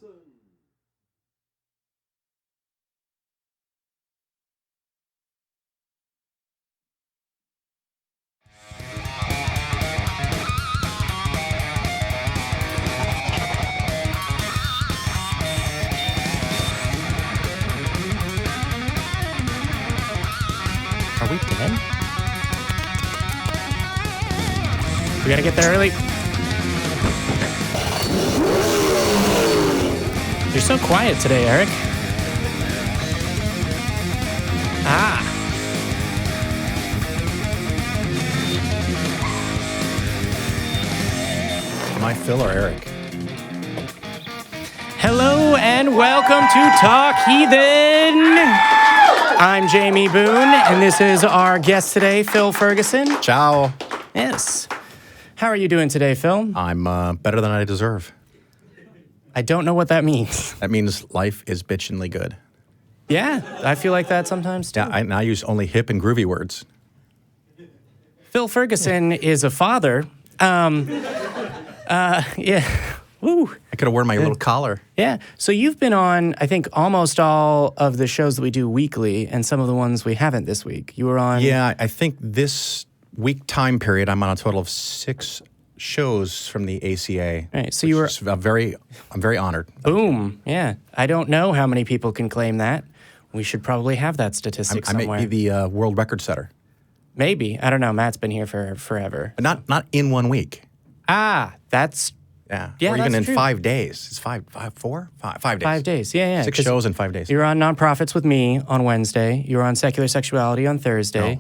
Are we dead? We gotta get there early. You're so quiet today, Eric. Ah. Am I Phil or Eric? Hello and welcome to Talk Heathen. I'm Jamie Boone, and this is our guest today, Phil Ferguson. Ciao. Yes. How are you doing today, Phil? I'm better than I deserve. I don't know what that means. That means life is bitchin'ly good. Yeah, I feel like that sometimes too. Yeah, I use only hip and groovy words. Phil Ferguson is a father. Yeah. Woo. I could have worn my little collar. Yeah. So you've been on, I think, almost all of the shows that we do weekly, and some of the ones we haven't this week. You were on. Yeah, I think this week time period, I'm on a total of 6 shows from the ACA. Right. So you were. I'm very honored. Boom. Yeah. I don't know how many people can claim that. We should probably have that statistic I may somewhere. be the world record setter. Maybe. I don't know. Matt's been here for forever. But not in 1 week. Ah, that's. Yeah. Yeah, or even that's in true. 5 days. It's 5 days. 5 days. Yeah. 6 'Cause shows in 5 days. You were on Nonprofits with me on Wednesday. You were on Secular Sexuality on Thursday.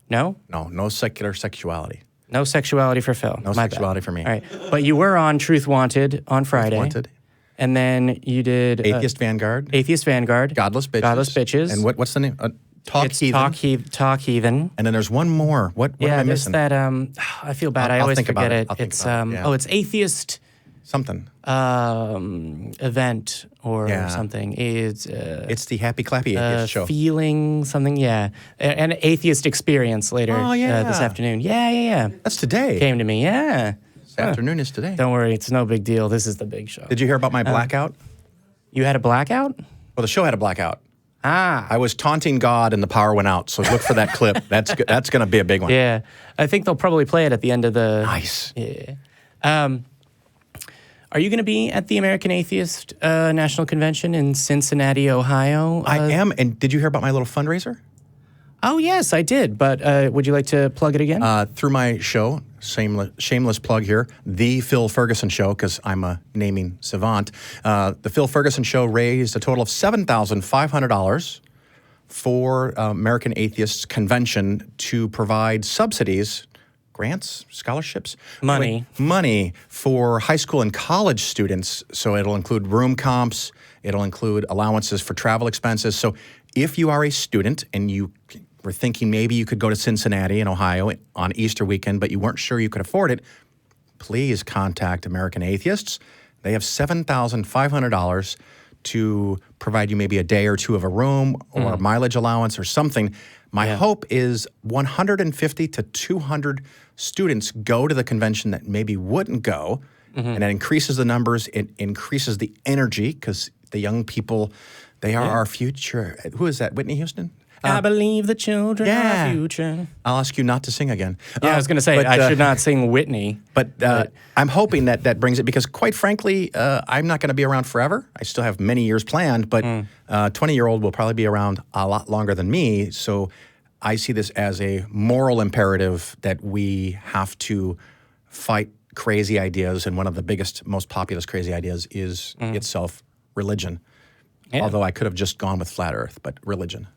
No? No secular sexuality. No sexuality for Phil. No My sexuality bad. for me. All right. But you were on Truth Wanted on Friday. Wanted. And then you did Atheist Vanguard. Atheist Vanguard. Godless Bitches. Godless Bitches. And what's the name? Talk It's Heathen. Talk Heathen. And then there's one more. What am I there's missing? that. I feel bad. I I'll always think forget about it. it. I'll think It's about it, yeah. it's Atheist Something. event or Yeah. something. It's It's the Happy Clappy Atheist show. feeling something. Yeah, an atheist experience later. Oh, yeah. This afternoon. Yeah. That's today. Came to me. Yeah. This afternoon is today. Don't worry, it's no big deal. This is the big show. Did you hear about my blackout? You had a blackout? Well, the show had a blackout. Ah. I was taunting God and the power went out. So look for that clip. That's going to be a big one. Yeah. I think they'll probably play it at the end of the... Nice. Yeah. Are you going to be at the American Atheist National Convention in Cincinnati, Ohio? I am. And did you hear about my little fundraiser? Oh, yes, I did. But would you like to plug it again? Through my show, shameless plug here, The Phil Ferguson Show, because I'm a naming savant. The Phil Ferguson Show raised a total of $7,500 for American Atheists Convention to provide subsidies, grants, scholarships? Money. Money for high school and college students. So it'll include room comps. It'll include allowances for travel expenses. So if you are a student and you were thinking maybe you could go to Cincinnati in Ohio on Easter weekend, but you weren't sure you could afford it, please contact American Atheists. They have $7,500 to provide you maybe a day or two of a room or a mileage allowance or something. My hope is 150 to 200 students go to the convention that maybe wouldn't go, and that increases the numbers. It increases the energy because the young people, they are our future. Who is that, Whitney Houston? I believe the children are our future. I'll ask you not to sing again. Yeah, I was going to say, but, I should not sing Whitney. But I'm hoping that brings it because, quite frankly, I'm not going to be around forever. I still have many years planned, but 20-year-old will probably be around a lot longer than me. So I see this as a moral imperative that we have to fight crazy ideas. And one of the biggest, most populous crazy ideas is itself religion. Yeah. Although I could have just gone with flat earth, but religion.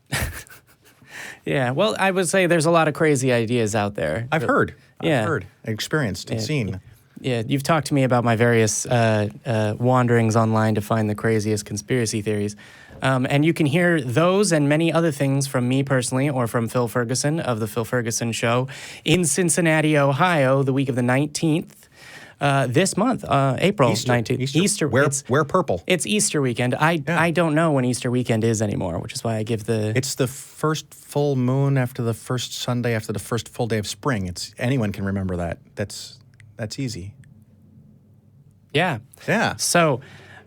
Yeah, well, I would say there's a lot of crazy ideas out there. I've heard, Yeah. experienced, and seen. Yeah, you've talked to me about my various wanderings online to find the craziest conspiracy theories. And you can hear those and many other things from me personally or from Phil Ferguson of The Phil Ferguson Show in Cincinnati, Ohio, the week of the 19th. This month, April 19th. Easter. Wear purple. It's Easter weekend. I don't know when Easter weekend is anymore, which is why I give the... It's the first full moon after the first Sunday after the first full day of spring. Anyone can remember that. That's easy. Yeah. Yeah. So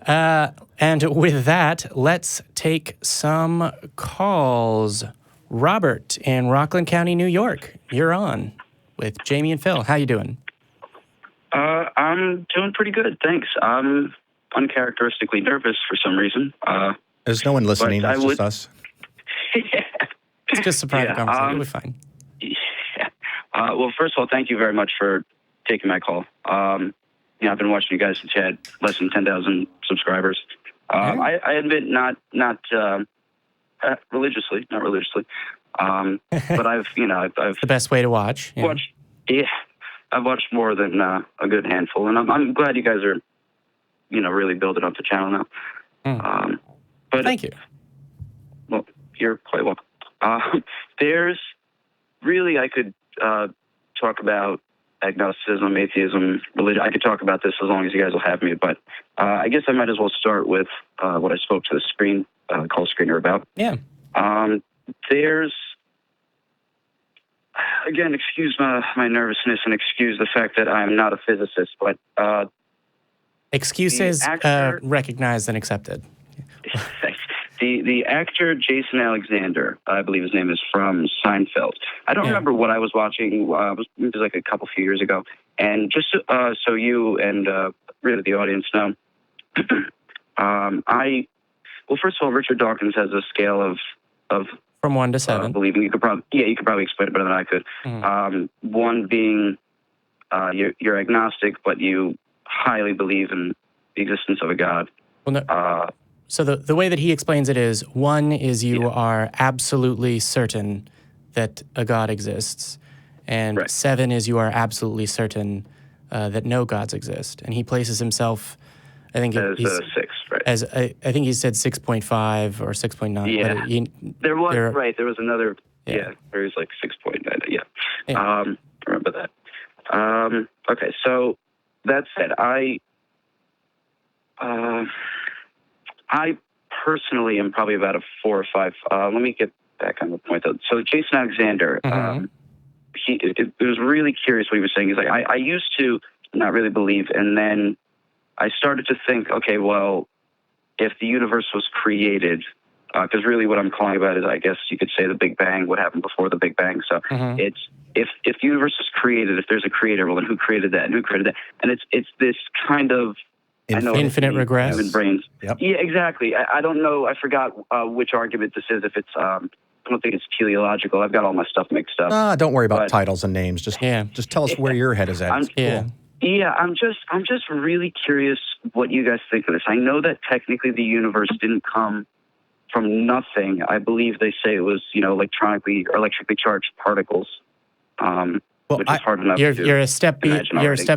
And with that, let's take some calls. Robert in Rockland County, New York, you're on with Jamie and Phil. How you doing? I'm doing pretty good, thanks. I'm uncharacteristically nervous for some reason. There's no one listening. but It's just us. It's just a private conversation. It'll be fine. Well, first of all, thank you very much for taking my call. I've been watching you guys since you had less than 10,000 subscribers. I admit not religiously, but I've The best way to watch. Yeah. watched. Yeah, I've watched more than a good handful, and I'm glad you guys are, really building up the channel now. But Thank you. well, you're quite welcome. There's really, I could talk about agnosticism, atheism, religion. I could talk about this as long as you guys will have me, but I guess I might as well start with what I spoke to the call screener about. Yeah. There's, again, excuse my nervousness and excuse the fact that I'm not a physicist, but Excuses recognized and accepted. The actor Jason Alexander, I believe his name is, from Seinfeld. I don't remember what I was watching. It was like a few years ago. And just so you and really the audience know, first of all, Richard Dawkins has a scale of From 1 to 7. believing. You could probably explain it better than I could. Mm-hmm. 1 being you're agnostic, but you highly believe in the existence of a God. Well, no. So the way that he explains it is 1 is you are absolutely certain that a God exists, and 7 is you are absolutely certain that no gods exist. And he places himself, I think as he's 6, right? As I think he said 6.5 or 6.9. Yeah, there was another. Yeah, there was like 6.9. Yeah. I remember that. Okay, so that said, I personally am probably about a 4 or 5. Let me get back on the point, though. So Jason Alexander, it was really curious what he was saying. He's like, I used to not really believe, and then I started to think, okay, well, if the universe was created, because really what I'm calling about is, I guess you could say, the Big Bang, what happened before the Big Bang. So it's if the universe was created, if there's a creator, well, then who created that and who created that? And it's this kind of infinite regress. Human brains. Yep. Yeah, exactly. I don't know. I forgot which argument this is. If it's, I don't think it's teleological. I've got all my stuff mixed up. Don't worry about titles and names. Just tell us where your head is at. Yeah, I'm just really curious what you guys think of this. I know that technically the universe didn't come from nothing. I believe they say it was, electrically charged particles. Which is hard enough. You're a step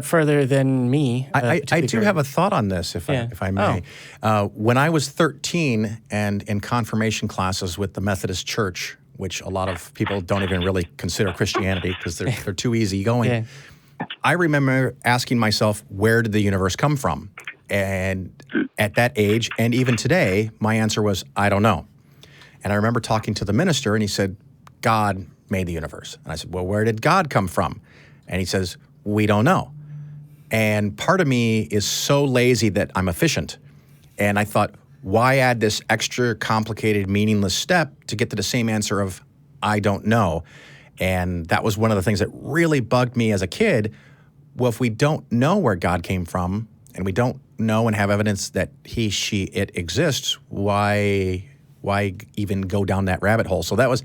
further than me. I do have a thought on this, if I may. When I was 13 and in confirmation classes with the Methodist Church, which a lot of people don't even really consider Christianity because they're too easygoing. Yeah. I remember asking myself, where did the universe come from? And at that age, and even today, my answer was, I don't know. And I remember talking to the minister, and he said, God made the universe. And I said, well, where did God come from? And he says, we don't know. And part of me is so lazy that I'm efficient. And I thought, why add this extra complicated, meaningless step to get to the same answer of, I don't know? And that was one of the things that really bugged me as a kid. Well, if we don't know where God came from, and we don't know and have evidence that he, she, it exists, why even go down that rabbit hole? So that was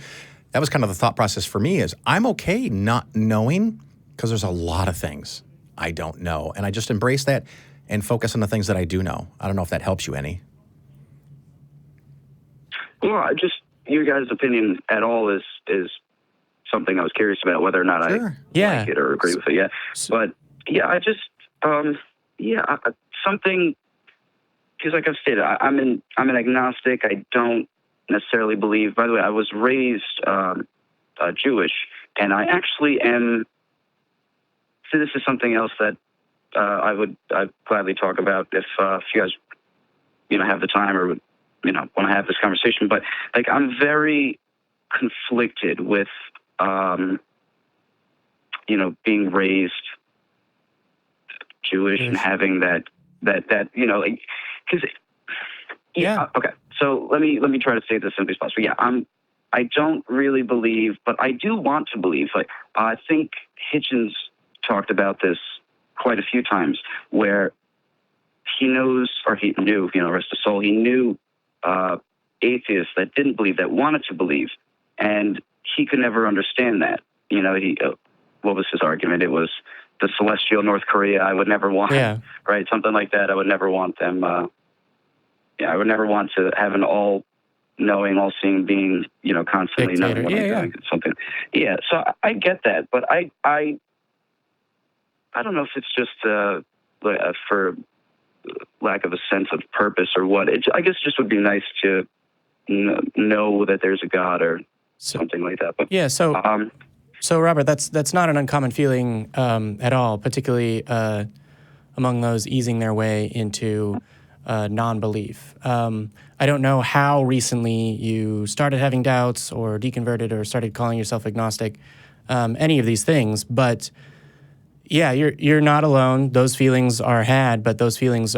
kind of the thought process for me, is I'm okay not knowing, because there's a lot of things I don't know. And I just embrace that and focus on the things that I do know. I don't know if that helps you any. Well, just your guys' opinion at all is something I was curious about, whether or not I like it or agree with it. Yeah. But yeah, I just, something, because like I've stated, I'm an agnostic. I don't necessarily believe, by the way, I was raised Jewish, and I actually am, so this is something else that I'd gladly talk about if you guys, have the time or, want to have this conversation. But like, I'm very conflicted with, being raised Jewish and having that, because Yeah. okay. So let me try to say this simply as possible. Yeah, I don't really believe, but I do want to believe. Like I think Hitchens talked about this quite a few times, where he knows, or he knew, rest his soul, he knew atheists that didn't believe, that wanted to believe, and he could never understand that. What was his argument? It was the celestial North Korea. I would never want, right? Something like that. I would never want them. I would never want to have an all-knowing, all-seeing being, constantly Dictator. knowing what I'm doing. Something. Yeah. So I get that, but I don't know if it's just for lack of a sense of purpose or what. I guess just would be nice to know that there's a God or something like that. But yeah. So Robert, that's not an uncommon feeling at all, particularly among those easing their way into non-belief. I don't know how recently you started having doubts or deconverted or started calling yourself agnostic, any of these things, but yeah, you're not alone. Those feelings are had, but those feelings,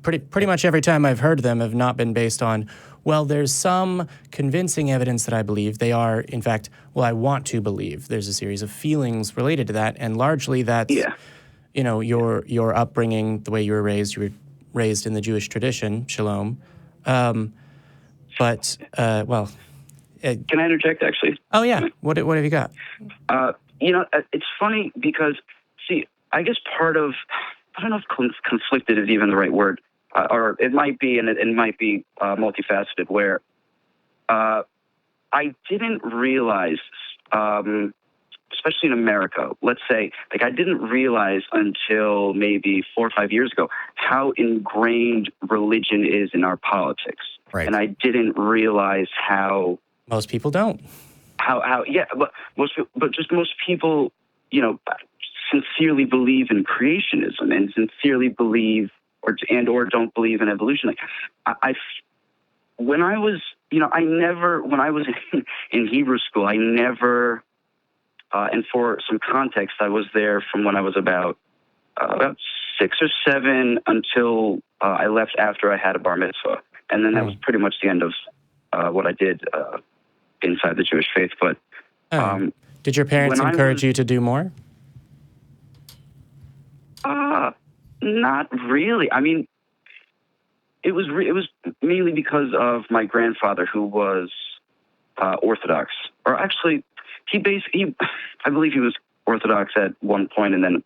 pretty much every time I've heard them, have not been based on, well, there's some convincing evidence that I believe. They are, in fact, well, I want to believe. There's a series of feelings related to that, and largely that's, your upbringing, the way you were raised. You were raised in the Jewish tradition, shalom. Can I interject, actually? Oh, yeah. What have you got? It's funny because, see, I guess part of, I don't know if conflicted is even the right word, or it might be, and it might be multifaceted, where I didn't realize, especially in America, let's say, like I didn't realize until maybe 4 or 5 years ago how ingrained religion is in our politics. Right. And I didn't realize how... Most people don't. But most people, sincerely believe in creationism and sincerely believe or don't believe in evolution. Like when I was in Hebrew school, I never, and for some context, I was there from when I was about 6 or 7 until I left after I had a bar mitzvah, and then that was pretty much the end of what I did inside the Jewish faith. But did your parents encourage you to do more? Not really. I mean, it was mainly because of my grandfather, who was Orthodox, or actually, I believe he was Orthodox at one point, and then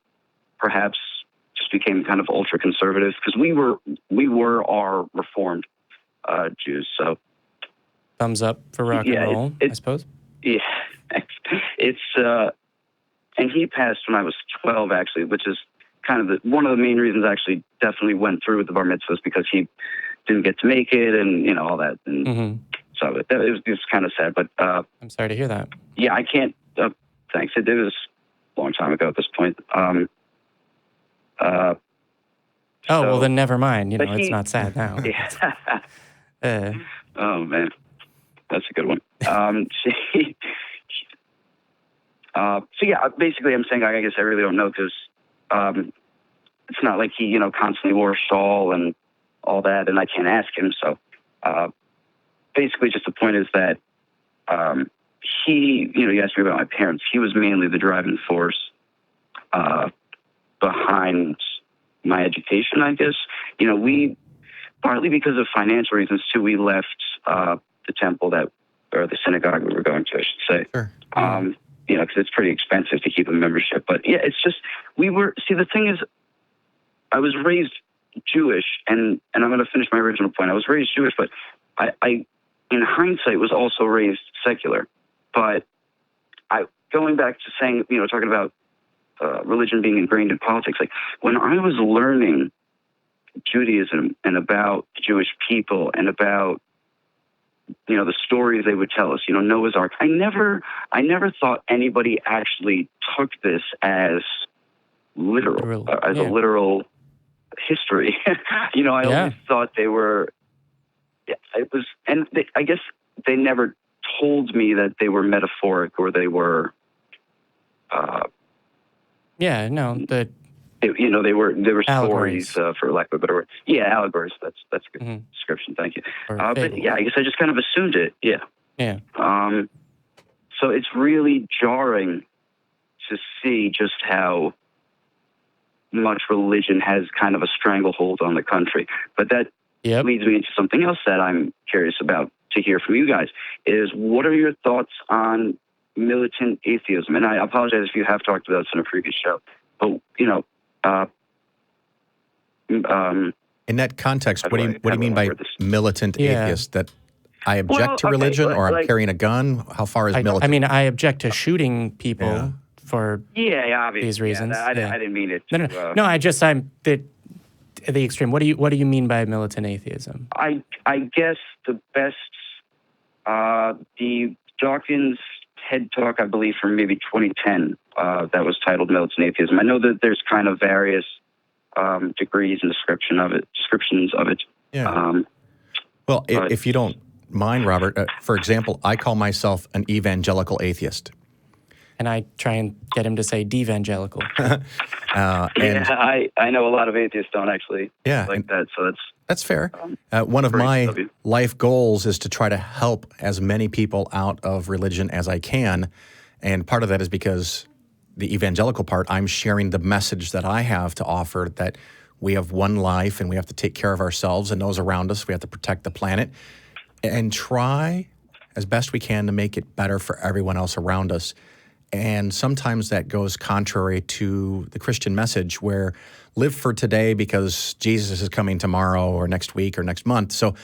perhaps just became kind of ultra conservative, because we were our Reformed Jews. So, thumbs up for rock and roll, I suppose. Yeah, it's and he passed when I was 12, actually, which is kind of one of the main reasons I actually definitely went through with the bar mitzvahs, because he didn't get to make it, and all that, and so it was kind of sad. But I'm sorry to hear that. Yeah, I can't. Thanks. It was a long time ago at this point. Well, then never mind. It's not sad now. Yeah. Oh man, that's a good one. So yeah, basically, I'm saying I guess I really don't know, because it's not like he constantly wore a shawl and all that, and I can't ask him. So basically, just the point is that he, you asked me about my parents. He was mainly the driving force behind my education, I guess. We, partly because of financial reasons too, we left the temple or the synagogue we were going to, I should say. Sure. Because it's pretty expensive to keep a membership. But yeah, it's just, the thing is, I was raised Jewish, and I'm going to finish my original point. I was raised Jewish, but I in hindsight, was also raised secular. But going back to saying, talking about religion being ingrained in politics, like when I was learning Judaism and about the Jewish people and about, the stories they would tell us, Noah's Ark, I never thought anybody actually took this as literal, a literal history. I always thought they were, it was, and I guess they never told me that they were metaphoric or they were. they were Allegories. stories, for lack of a better word. Yeah, allegories. That's a good Mhm. description. Thank you. Or But fables. yeah, I guess I just kind of assumed it. Yeah. Yeah. So it's really jarring to see just how much religion has kind of a stranglehold on the country. But that Yep. leads me into something else that I'm curious about to hear from you guys, is what are your thoughts on militant atheism? And I apologize if you have talked about this in a previous show, but, In that context, How what do do I- you how do I mean by word this? militant Yeah. atheist? That I object Well, to okay, religion, or I'm like- carrying a gun? How far is militant? I mean, I object to shooting people Yeah. for Yeah, obviously. these reasons. I Yeah. didn't mean it. No, no. I'm the extreme. What do you mean by militant atheism? I guess the best, the Dawkins TED Talk, I believe, from maybe 2010, that was titled Militant Atheism. I know that there's kind of various degrees and descriptions of it. Yeah. Well, if you don't mind, Robert, for example, I call myself an evangelical atheist. And I try and get him to say devangelical. And I know a lot of atheists don't actually like that, so that's fair. One of my life goals is to try to help as many people out of religion as I can. And part of that is because the evangelical part, I'm sharing the message that I have to offer, that we have one life and we have to take care of ourselves and those around us. We have to protect the planet and try as best we can to make it better for everyone else around us. And sometimes that goes contrary to the Christian message, where live for today because Jesus is coming tomorrow or next week or next month. So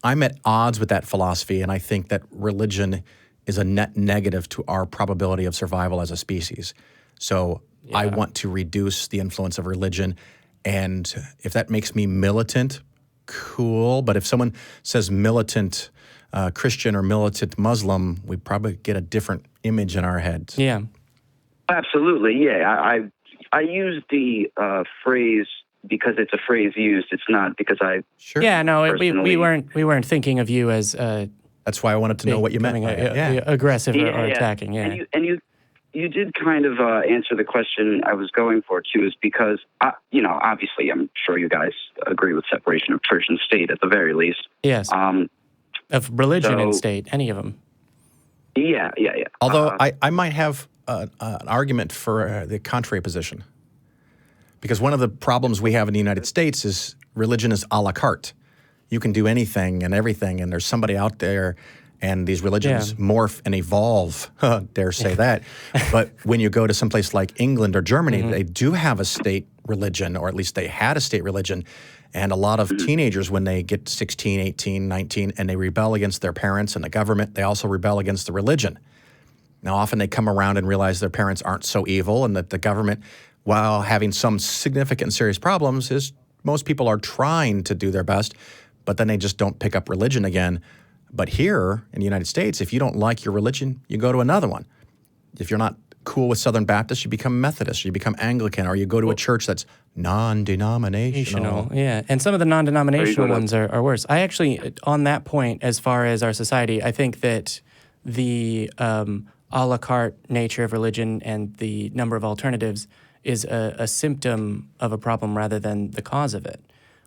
I'm at odds with that philosophy, and I think that religion is a net negative to our probability of survival as a species. So I want to reduce the influence of religion. And if that makes me militant, cool. But if someone says militant Christian or militant Muslim, we probably get a different image in our heads. Yeah. absolutely. Yeah, I use the phrase because it's a phrase used. It's not because I. Sure. Yeah, no, we personally- weren't thinking of you as That's why I wanted to know what you meant by it. aggressive or Yeah. attacking. Yeah. And you did kind of answer the question I was going for too, is because obviously I'm sure you guys agree with separation of church and state at the very least. Yes. Of religion and so- state, any of them. Yeah. Although I might have an argument for the contrary position. Because one of the problems we have in the United States is religion is a la carte. You can do anything and everything, and there's somebody out there, and these religions morph and evolve, dare say that. But when you go to someplace like England or Germany, they do have a state religion, or at least they had a state religion. And a lot of teenagers, when they get 16, 18, 19, and they rebel against their parents and the government, they also rebel against the religion. Now, often they come around and realize their parents aren't so evil, and that the government, while having some significant and serious problems, is most people are trying to do their best, but then they just don't pick up religion again. But here in the United States, if you don't like your religion, you go to another one. If you're not cool with Southern Baptist, you become Methodist, you become Anglican, or you go to a church that's non-denominational. Yeah, and some of the non-denominational Very good. ones are worse. I actually, on that point, as far as our society, I think that the a la carte nature of religion and the number of alternatives is a symptom of a problem rather than the cause of it,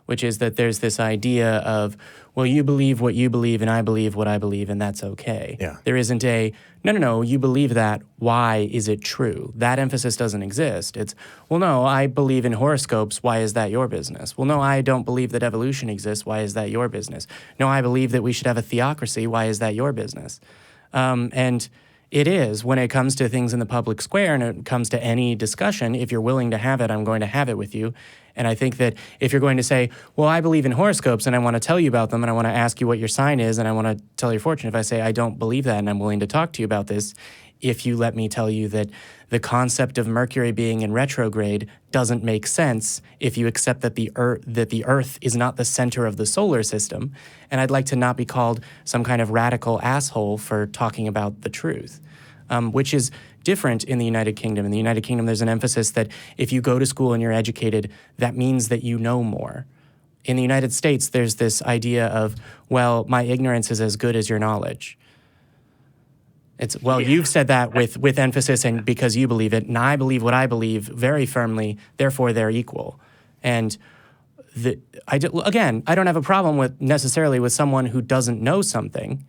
which is that there's this idea of, well, you believe what you believe and I believe what I believe, and that's okay. Yeah. There isn't a, no, you believe that, why is it true? That emphasis doesn't exist. It's, well, no, I believe in horoscopes, why is that your business? Well, no, I don't believe that evolution exists, why is that your business? No, I believe that we should have a theocracy, why is that your business? And it is, when it comes to things in the public square and it comes to any discussion, if you're willing to have it, I'm going to have it with you. And I think that if you're going to say, well, I believe in horoscopes and I want to tell you about them and I want to ask you what your sign is and I want to tell your fortune, if I say I don't believe that and I'm willing to talk to you about this, if you let me tell you that the concept of Mercury being in retrograde doesn't make sense if you accept that the Earth is not the center of the solar system, and I'd like to not be called some kind of radical asshole for talking about the truth, which is different in the United Kingdom. In the United Kingdom, there's an emphasis that if you go to school and you're educated, that means that you know more. In the United States, there's this idea of, well, my ignorance is as good as your knowledge. You've said that with emphasis and because you believe it, and I believe what I believe very firmly, therefore they're equal. And I don't have a problem necessarily with someone who doesn't know something.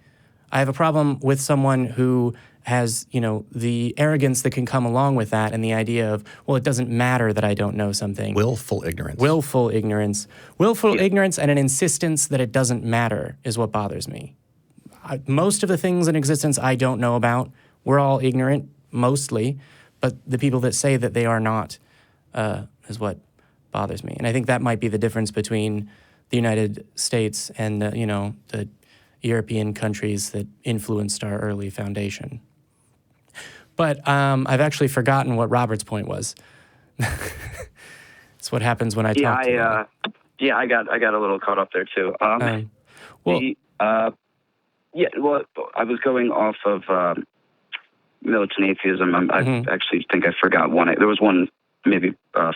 I have a problem with someone who has, the arrogance that can come along with that and the idea of, well, it doesn't matter that I don't know something. Willful ignorance. Willful ignorance. Willful ignorance and an insistence that it doesn't matter is what bothers me. Most of the things in existence I don't know about. We're all ignorant, mostly, but the people that say that they are not is what bothers me. And I think that might be the difference between the United States and, the European countries that influenced our early foundation. But I've actually forgotten what Robert's point was. It's what happens when I talk to you. I got a little caught up there too. I was going off of militant atheism. I actually think I forgot one. There was one maybe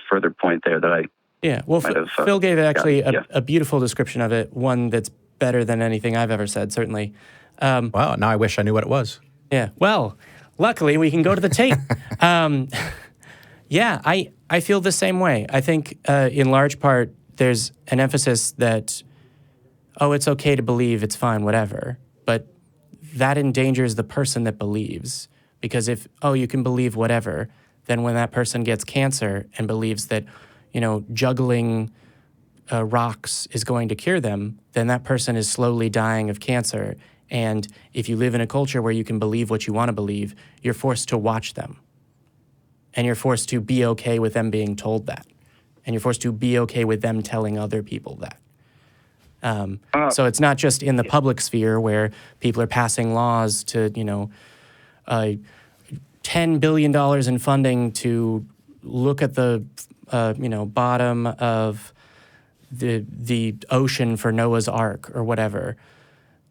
further point there that I. Yeah, well, Phil gave actually a beautiful description of it. One that's better than anything I've ever said, certainly. Wow, now I wish I knew what it was. Yeah, well, luckily we can go to the tape. I feel the same way. I think in large part there's an emphasis that, it's okay to believe, it's fine, whatever. But that endangers the person that believes. Because if, you can believe whatever, then when that person gets cancer and believes that, juggling rocks is going to cure them, then that person is slowly dying of cancer. And if you live in a culture where you can believe what you want to believe, you're forced to watch them. And you're forced to be okay with them being told that. And you're forced to be okay with them telling other people that. So it's not just in the public sphere where people are passing laws to, $10 billion in funding to look at the, bottom of the ocean for Noah's Ark or whatever.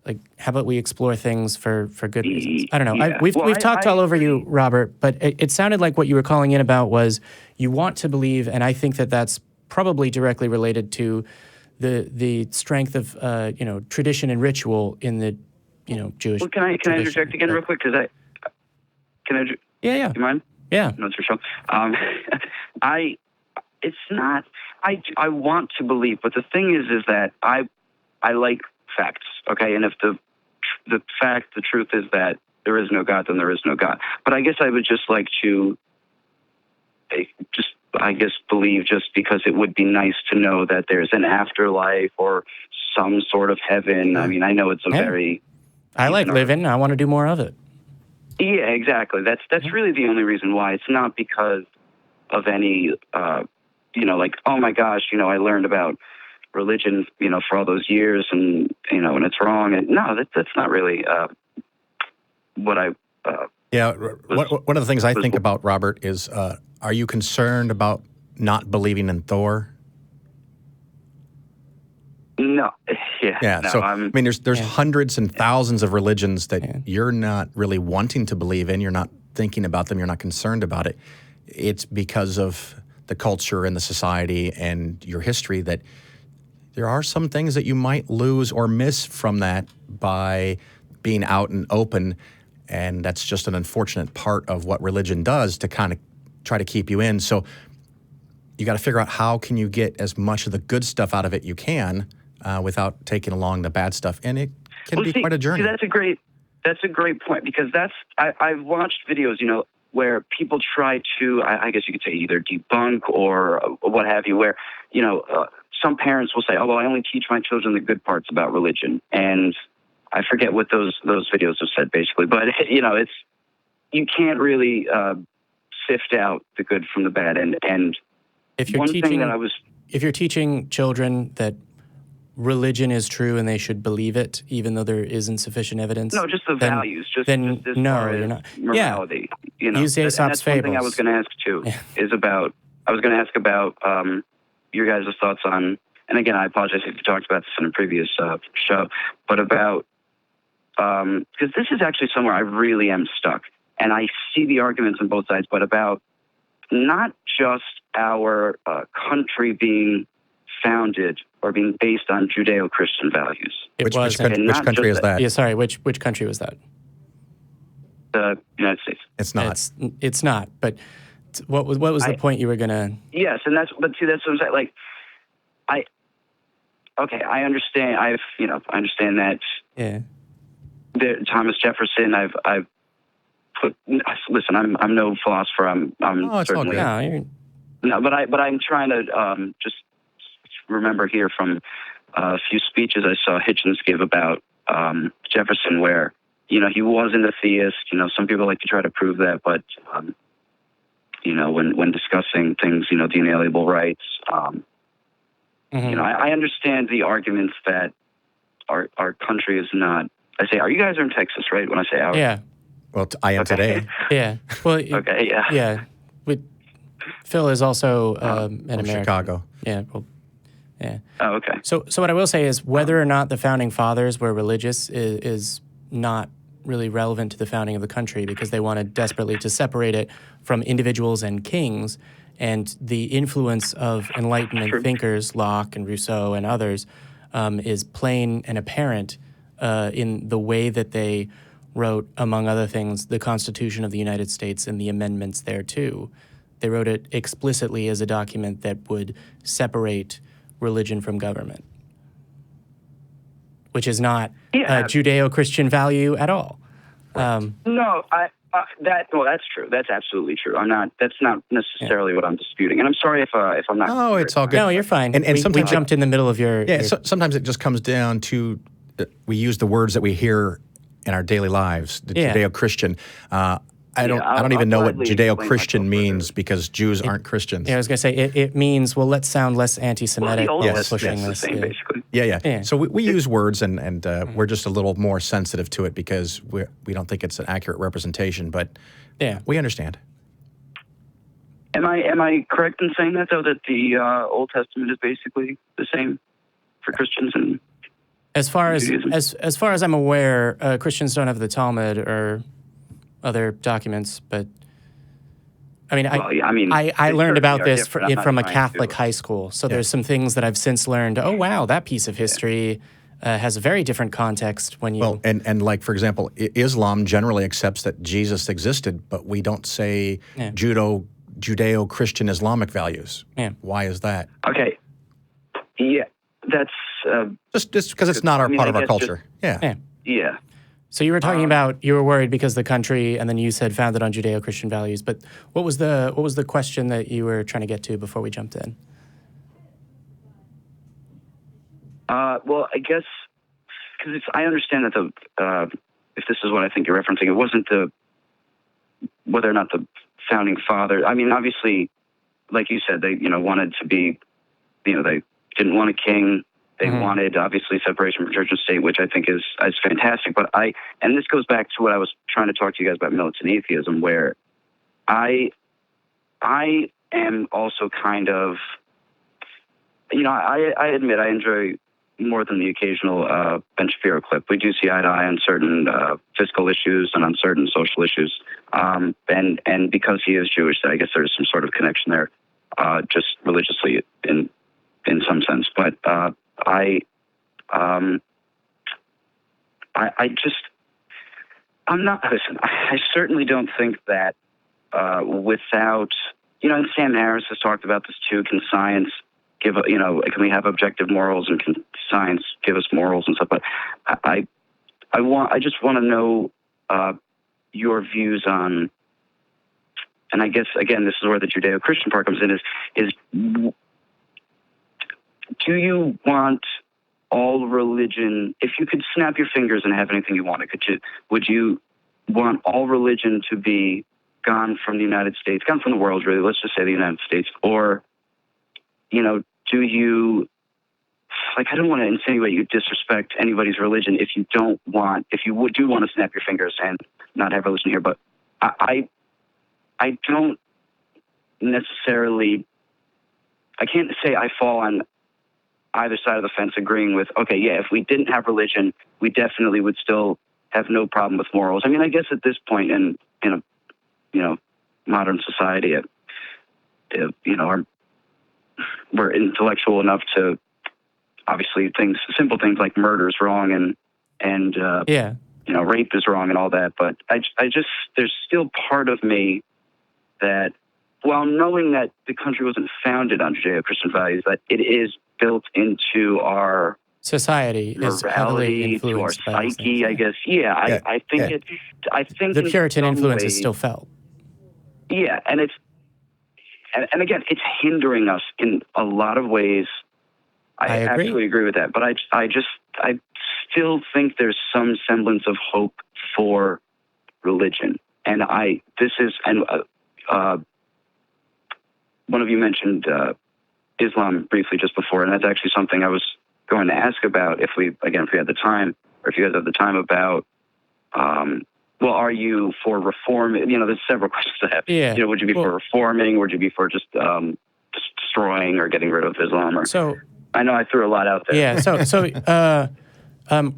Like, how about we explore things for good reasons? I don't know. Yeah. We've talked all over you, Robert, but it sounded like what you were calling in about was you want to believe, and I think that that's probably directly related to the strength of tradition and ritual in the Jewish. Well, can I interject again real quick? Because Yeah. You mind? Yeah. No, it's for sure. It's not. I want to believe, but the thing is that I like facts. Okay, and if the truth is that there is no God, then there is no God. But I guess I would just like to believe, just because it would be nice to know that there's an afterlife or some sort of heaven. I mean, I know it's very. I like living. I want to do more of it. Yeah, exactly. That's really the only reason why. It's not because of any, oh my gosh, I learned about religion, for all those years, and and it's wrong. And no, that's not really what I. One of the things I think about, Robert, is are you concerned about not believing in Thor? No. Yeah. No, so there's hundreds and thousands of religions that you're not really wanting to believe in. You're not thinking about them. You're not concerned about it. It's because of the culture and the society and your history that there are some things that you might lose or miss from that by being out and open. And that's just an unfortunate part of what religion does to kind of try to keep you in. So you got to figure out how can you get as much of the good stuff out of it you can without taking along the bad stuff. And it can be quite a journey. That's a great point, because I've watched videos, where people try to, I guess you could say, either debunk or what have you, where, some parents will say, oh, well, I only teach my children the good parts about religion. And I forget what those videos have said, basically. But, it's, you can't really sift out the good from the bad. And if you're teaching children that religion is true and they should believe it, even though there isn't sufficient evidence. No, just the values. Just no, you're not. Morality. Use Aesop's fables. One thing I was going to ask too is about. I was going to ask about your guys' thoughts on. And again, I apologize if you talked about this in a previous show, but about because this is actually somewhere I really am stuck, and I see the arguments on both sides, but about not just our country being founded or being based on Judeo-Christian values. Which country is that? Yeah, sorry, which country was that? the United States. It's not. It's not. But what was the point you were gonna? Yes, and that's what I'm saying. Like, I understand. I understand that. Yeah. Thomas Jefferson. I've put. Listen, I'm no philosopher. I'm it's all certainly. good. No, but I'm trying to just remember here from a few speeches I saw Hitchens give about Jefferson, where he wasn't a theist. Some people like to try to prove that, but when discussing things, the inalienable rights. I understand the arguments that our country is not. I say, are you guys are in Texas, right? When I say our. Yeah. Well, I am today. Yeah. Well. Okay. Yeah. Yeah. Phil is also an American. Chicago. Yeah. Well, yeah. Oh, okay. So what I will say is whether or not the founding fathers were religious is not really relevant to the founding of the country, because they wanted desperately to separate it from individuals and kings, and the influence of Enlightenment thinkers, Locke and Rousseau and others, is plain and apparent in the way that they wrote, among other things, the Constitution of the United States and the amendments thereto. They wrote it explicitly as a document that would separate religion from government, which is not a Judeo-Christian value at all. No, that's true. That's absolutely true. That's not necessarily what I'm disputing. And I'm sorry if I'm not. Oh, it's all good. No, you're fine. And sometimes we jumped in the middle of your. Yeah, sometimes it just comes down to we use the words that we hear in our daily lives, the Judeo-Christian. I don't even know what Judeo-Christian means, because Jews aren't Christians. Yeah, I was going to say, it means, well, let's sound less anti-Semitic while pushing this. Same, basically. Yeah. So we use words, and we're just a little more sensitive to it because we don't think it's an accurate representation, but we understand. Am I correct in saying that, though, that the Old Testament is basically the same for Christians and as far as Judaism? as far as I'm aware, Christians don't have the Talmud or other documents, but I learned about this from a Catholic high school. So there's some things that I've since learned. Oh wow, that piece of history has a very different context when you. Well, and like for example, Islam generally accepts that Jesus existed, but we don't say Judeo-Christian Islamic values. Yeah. Why is that? Okay. Yeah, that's just because it's not part of our culture. Yeah. So you were talking about you were worried because the country, and then you said founded on Judeo-Christian values. But what was the question that you were trying to get to before we jumped in? Well, I guess because I understand that if this is what I think you're referencing, it wasn't whether or not the founding fathers. I mean, obviously, like you said, they wanted to be, they didn't want a king. They wanted, obviously, separation from church and state, which I think is fantastic. But and this goes back to what I was trying to talk to you guys about militant atheism, where I am also kind of, I admit I enjoy more than the occasional Ben Shapiro clip. We do see eye to eye on certain fiscal issues and on certain social issues. And because he is Jewish, I guess there's some sort of connection there, just religiously in some sense. But I'm not, listen, I certainly don't think that without, and Sam Harris has talked about this too, can science can we have objective morals, and can science give us morals and stuff? But I just want to know your views on, and I guess, again, this is where the Judeo-Christian part comes in, is do you want all religion, if you could snap your fingers and have anything you wanted, would you want all religion to be gone from the United States, gone from the world, really, let's just say the United States, or, do you, I don't want to insinuate you disrespect anybody's religion if you do want to snap your fingers and not have religion here, but I don't necessarily, I can't say I fall on either side of the fence agreeing with, okay, yeah, if we didn't have religion, we definitely would still have no problem with morals. I mean, I guess at this point in a modern society, we're intellectual enough to, obviously, simple things like murder is wrong, and rape is wrong and all that. But I just, there's still part of me that, while knowing that the country wasn't founded on Judeo-Christian values, that it is built into our society, is heavily morality, to our influenced by these psyche, things. I guess. I think The in Puritan some influence is ways- still felt. Yeah, and and again, it's hindering us in a lot of ways. I agree. absolutely agree with that, but I still think there's some semblance of hope for religion, and one of you mentioned Islam briefly just before, and that's actually something I was going to ask about if we had the time, or if you guys have the time, about well, are you for reform? There's several questions I have. Yeah. Would you be for reforming? Would you be for just destroying or getting rid of Islam? I know I threw a lot out there. Yeah. So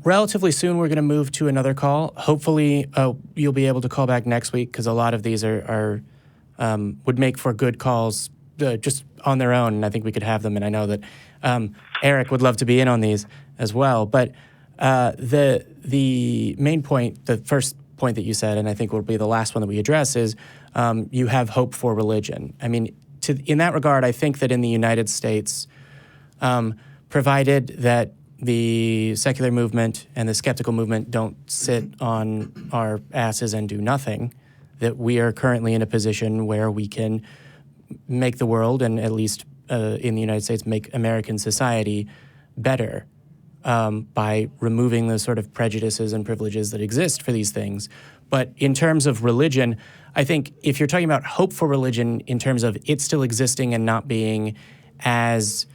relatively soon we're going to move to another call. Hopefully you'll be able to call back next week, because a lot of these are would make for good calls just on their own, and I think we could have them. And I know that Eric would love to be in on these as well. But the main point, the first point that you said, and I think will be the last one that we address, is you have hope for religion. I mean, in that regard, I think that in the United States, provided that the secular movement and the skeptical movement don't sit on our asses and do nothing, that we are currently in a position where we can make the world, and at least in the United States, make American society better by removing the sort of prejudices and privileges that exist for these things. But in terms of religion, I think if you're talking about hope for religion in terms of it still existing and not being as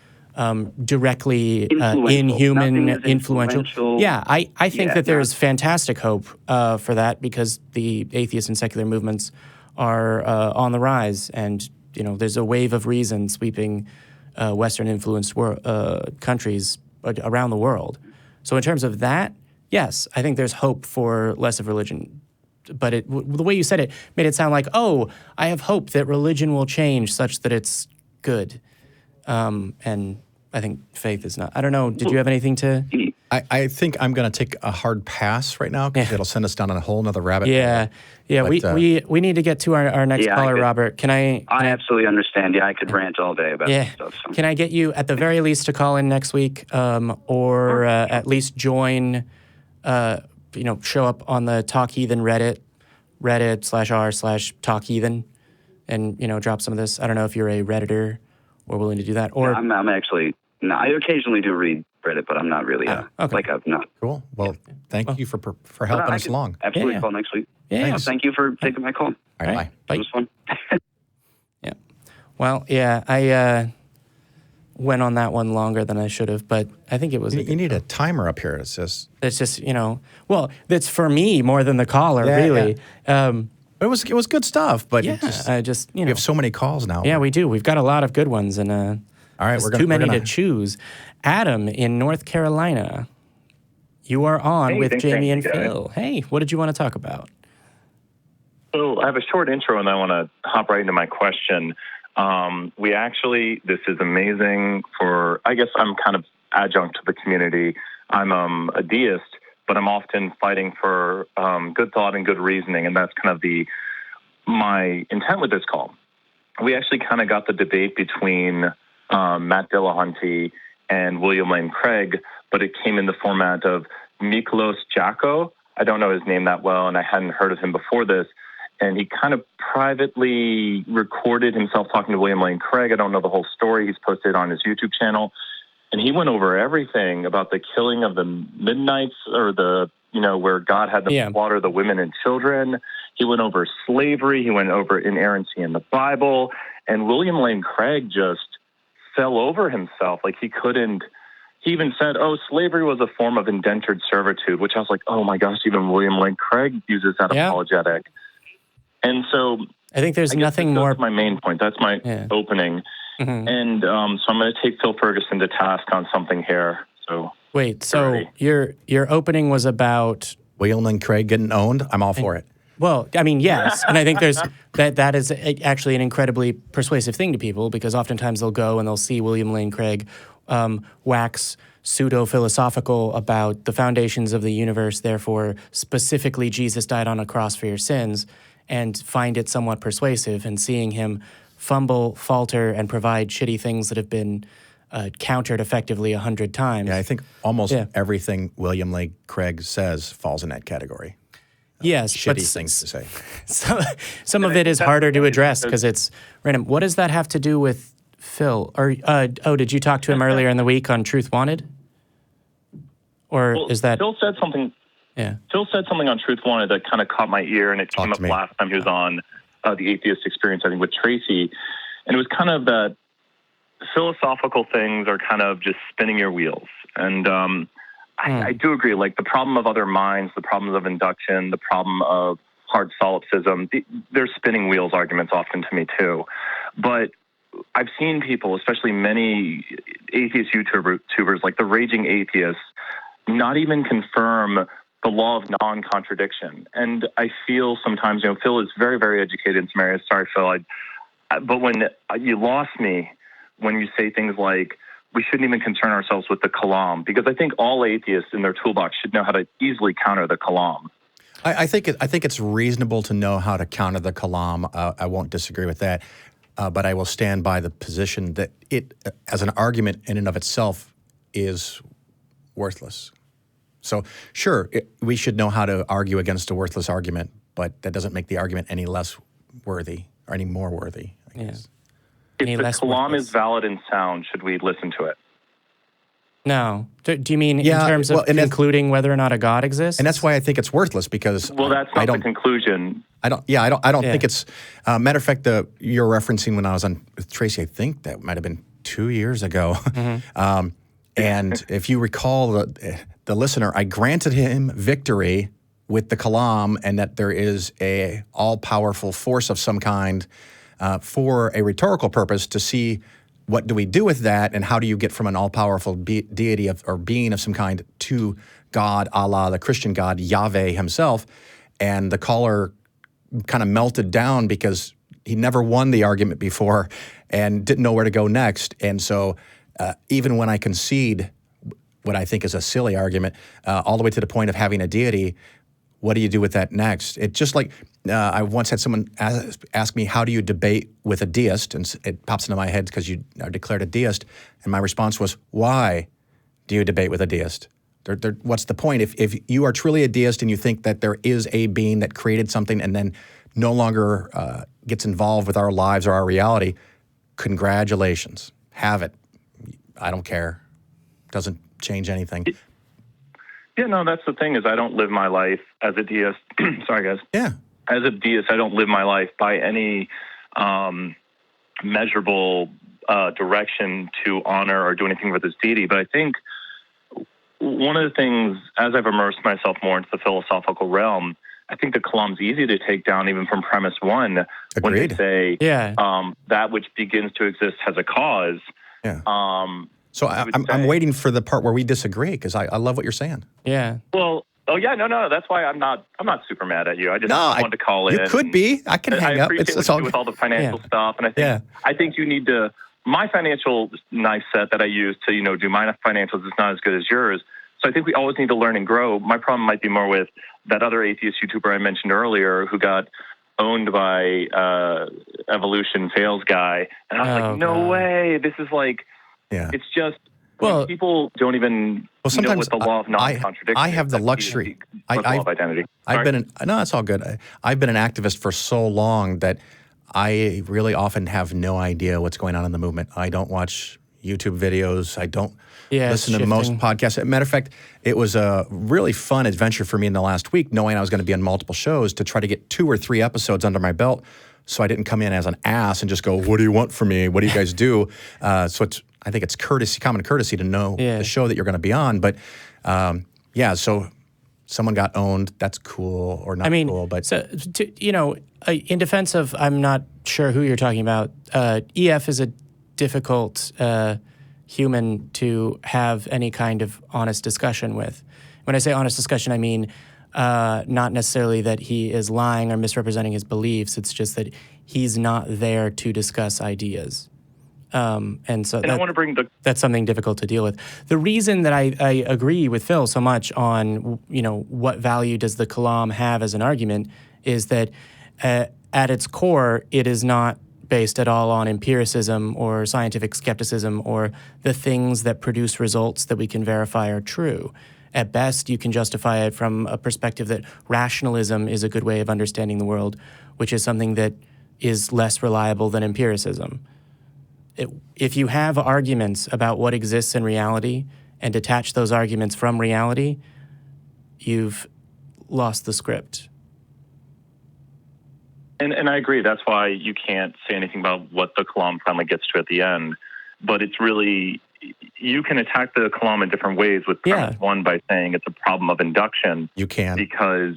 directly inhuman, influential. Yeah, I think that there's fantastic hope for that, because the atheist and secular movements are on the rise, and there's a wave of reason sweeping Western-influenced countries around the world. So in terms of that, yes, I think there's hope for less of religion. But the way you said it made it sound like, oh, I have hope that religion will change such that it's good. And I think faith is not. I don't know. Did you have anything to? I think I'm going to take a hard pass right now, because it'll send us down on a whole nother rabbit hole. Yeah. But, we need to get to our next caller, Robert. Can I absolutely understand. Yeah, I could rant all day about this stuff. So. Can I get you at the very least to call in next week, or at least join? Show up on the Talk Heathen Reddit/r/Talk Heathen, and drop some of this. I don't know if you're a Redditor or willing to do that. Or I'm actually. No, I occasionally do read Reddit, but I'm not really I'm not. Cool. Well, thank you for helping us along. Absolutely call next week. Yeah. Thank you for taking my call. All right, bye. It was fun. Yeah. Well, yeah, I went on that one longer than I should have, but I think it was. You need a timer up here. It's just well, that's for me more than the caller, really. Yeah. It was good stuff, but we have so many calls now. Yeah, we do. We've got a lot of good ones, and all right, too many to choose. Adam in North Carolina, you are on with Jamie and Phil. Hey, what did you want to talk about? So I have a short intro, and I want to hop right into my question. This is amazing I guess I'm kind of adjunct to the community. I'm a deist, but I'm often fighting for good thought and good reasoning, and that's kind of my intent with this call. We actually kind of got the debate between Matt Dillahunty and William Lane Craig, but it came in the format of Miklos Jacko. I don't know his name that well, and I hadn't heard of him before this. And he kind of privately recorded himself talking to William Lane Craig. I don't know the whole story. He's posted on his YouTube channel. And he went over everything about the killing of the Midnights, or where God had them slaughter the women and children. He went over slavery. He went over inerrancy in the Bible. And William Lane Craig just fell over himself. Like he even said, slavery was a form of indentured servitude, which I was like, oh my gosh, even William Lane Craig uses that apologetic. And so I think there's nothing more. That's my main point. That's my opening. Mm-hmm. And so I'm going to take Phil Ferguson to task on something here. So wait, so your opening was about William Lane Craig getting owned? I'm all for it. Well, I mean, yes, and I think there's that is actually an incredibly persuasive thing to people, because oftentimes they'll go and they'll see William Lane Craig wax pseudo-philosophical about the foundations of the universe, therefore specifically Jesus died on a cross for your sins, and find it somewhat persuasive, and seeing him fumble, falter, and provide shitty things that have been countered effectively 100 times. Yeah, I think almost everything William Lane Craig says falls in that category. Yes, but shitty things to say. Some of it is harder to address because it's random. What does that have to do with Phil? Or did you talk to him earlier in the week on Truth Wanted? Or is that Phil said something? Yeah. Phil said something on Truth Wanted that kind of caught my ear, and it came up last time he was on the Atheist Experience, I think, with Tracy, and it was kind of that philosophical things are kind of just spinning your wheels, and I do agree. Like the problem of other minds, the problems of induction, the problem of hard solipsism, they're spinning wheels arguments often to me too. But I've seen people, especially many atheist YouTubers, like the Raging Atheists, not even confirm the law of non-contradiction. And I feel sometimes, Phil is very, very educated in some areas. Sorry, Phil. But when you lost me when you say things like, we shouldn't even concern ourselves with the Kalam, because I think all atheists in their toolbox should know how to easily counter the Kalam. I think it's reasonable to know how to counter the Kalam. I won't disagree with that. But I will stand by the position that it, as an argument in and of itself, is worthless. So, sure, we should know how to argue against a worthless argument, but that doesn't make the argument any less worthy or any more worthy, I guess. If the Kalam is valid and sound, should we listen to it? No. Do you mean in terms of concluding whether or not a God exists? And that's why I think it's worthless, because that's not the conclusion. I don't think it's matter of fact, you're referencing when I was on with Tracy, I think that might have been 2 years ago. Mm-hmm. And if you recall the listener, I granted him victory with the Kalam, and that there is a all-powerful force of some kind for a rhetorical purpose to see what do we do with that, and how do you get from an all-powerful deity or being of some kind to God, Allah, the Christian God, Yahweh himself. And the caller kind of melted down because he never won the argument before and didn't know where to go next. And so even when I concede what I think is a silly argument, all the way to the point of having a deity, what do you do with that next? It just like I once had someone ask me, how do you debate with a deist? And it pops into my head because you are declared a deist. And my response was, why do you debate with a deist? What's the point? If you are truly a deist and you think that there is a being that created something and then no longer gets involved with our lives or our reality, congratulations. Have it. I don't care. Doesn't change anything. Yeah, no, that's the thing is I don't live my life as a deist. Sorry, guys. Yeah. As a deist, I don't live my life by any measurable direction to honor or do anything with this deity. But I think one of the things, as I've immersed myself more into the philosophical realm, I think the Kalam's easy to take down even from premise one. Agreed. When they say that which begins to exist has a cause. Yeah. So I'm waiting for the part where we disagree, because I love what you're saying. Yeah. Well, no. That's why I'm not super mad at you. I just wanted to call in. You could be. I can hang up. It's all with all the financial stuff, and I think you need to. My financial knife set that I use to do my financials is not as good as yours. So I think we always need to learn and grow. My problem might be more with that other atheist YouTuber I mentioned earlier who got owned by Evolution Fails guy, and I was like, no way. This is like. Yeah. It's just people don't even know what the law of non-contradiction I have the luxury. Law of identity. It's all good. I've been an activist for so long that I really often have no idea what's going on in the movement. I don't watch YouTube videos. I don't listen to most podcasts. As a matter of fact, it was a really fun adventure for me in the last week, knowing I was going to be on multiple shows, to try to get 2 or 3 episodes under my belt, so I didn't come in as an ass and just go, what do you want from me? What do you guys do? I think it's common courtesy to know the show that you're going to be on. But so someone got owned. That's cool or not cool. But in defense of, I'm not sure who you're talking about. EF is a difficult human to have any kind of honest discussion with. When I say honest discussion, I mean not necessarily that he is lying or misrepresenting his beliefs. It's just that he's not there to discuss ideas. And so I want to bring that's something difficult to deal with. The reason that I agree with Phil so much on, what value does the Kalam have as an argument is that at its core, it is not based at all on empiricism or scientific skepticism or the things that produce results that we can verify are true. At best, you can justify it from a perspective that rationalism is a good way of understanding the world, which is something that is less reliable than empiricism. If you have arguments about what exists in reality and detach those arguments from reality, you've lost the script. And I agree. That's why you can't say anything about what the Kalam finally gets to at the end. But it's really, you can attack the Kalam in different ways with premise one by saying it's a problem of induction. You can. Because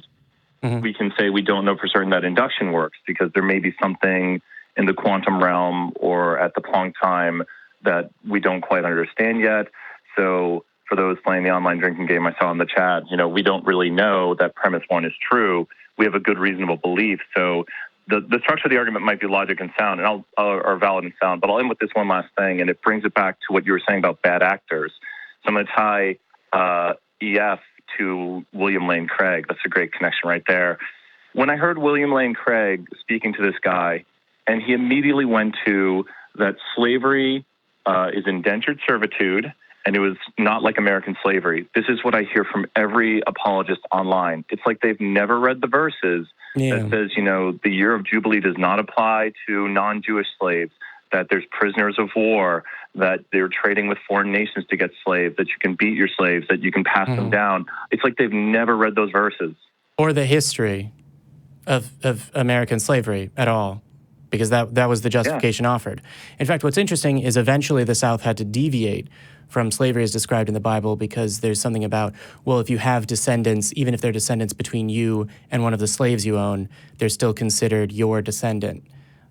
we can say we don't know for certain that induction works because there may be something in the quantum realm or at the Planck time that we don't quite understand yet. So for those playing the online drinking game I saw in the chat, we don't really know that premise one is true. We have a good reasonable belief. So the structure of the argument might be logic and sound, and or valid and sound. But I'll end with this one last thing, and it brings it back to what you were saying about bad actors. So I'm going to tie EF to William Lane Craig. That's a great connection right there. When I heard William Lane Craig speaking to this guy, and he immediately went to that slavery is indentured servitude, and it was not like American slavery. This is what I hear from every apologist online. It's like they've never read the verses that says, the year of Jubilee does not apply to non-Jewish slaves, that there's prisoners of war, that they're trading with foreign nations to get slaves, that you can beat your slaves, that you can pass them down. It's like they've never read those verses. Or the history of American slavery at all, because that was the justification offered. In fact, what's interesting is eventually the South had to deviate from slavery as described in the Bible because there's something about, well, if you have descendants, even if they're descendants between you and one of the slaves you own, they're still considered your descendant.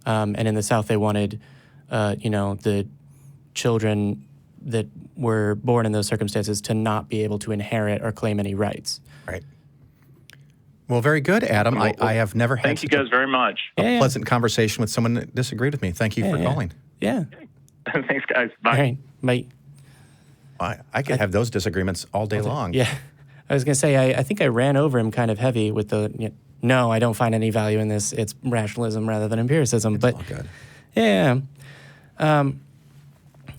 And in the South, they wanted, the children that were born in those circumstances to not be able to inherit or claim any rights. Right. Well, very good, Adam. I have never had Thank you guys very much. a pleasant conversation with someone that disagreed with me. Thank you for calling. Yeah. Thanks, guys. Bye. All right. Bye. I could have those disagreements all day long. Yeah. I was going to say, I think I ran over him kind of heavy with no, I don't find any value in this. It's rationalism rather than empiricism. It's but all good. Yeah.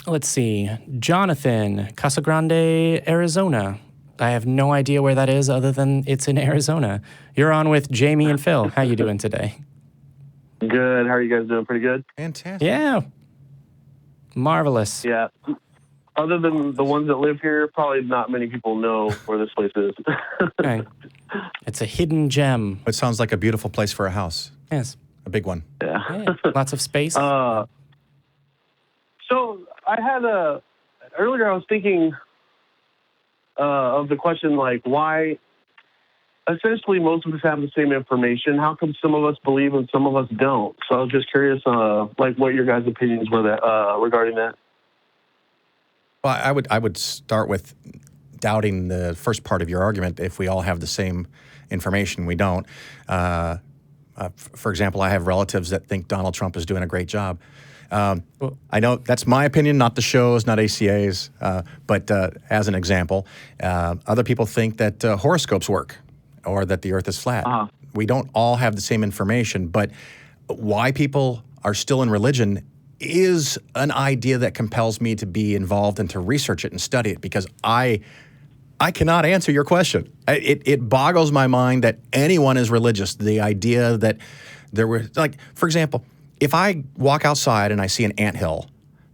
Let's see. Jonathan, Casa Grande, Arizona. I have no idea where that is other than it's in Arizona. You're on with Jamie and Phil. How you doing today? Good. How are you guys doing? Pretty good? Fantastic. Yeah. Marvelous. Yeah. Other than the ones that live here, probably not many people know where this place is. Right. It's a hidden gem. It sounds like a beautiful place for a house. Yes. A big one. Yeah. Lots of space. So I had earlier I was thinking of the question, like, why essentially most of us have the same information. How come some of us believe and some of us don't? So I was just curious, what your guys' opinions were regarding that. Well, I would start with doubting the first part of your argument. If we all have the same information, we don't. For example, I have relatives that think Donald Trump is doing a great job. I know that's my opinion, not the show's, not ACA's, but as an example, other people think that horoscopes work or that the earth is flat. We don't all have the same information, but why people are still in religion is an idea that compels me to be involved and to research it and study it, because I cannot answer your question. It boggles my mind that anyone is religious. The idea that there were, like, for example, if I walk outside and I see an anthill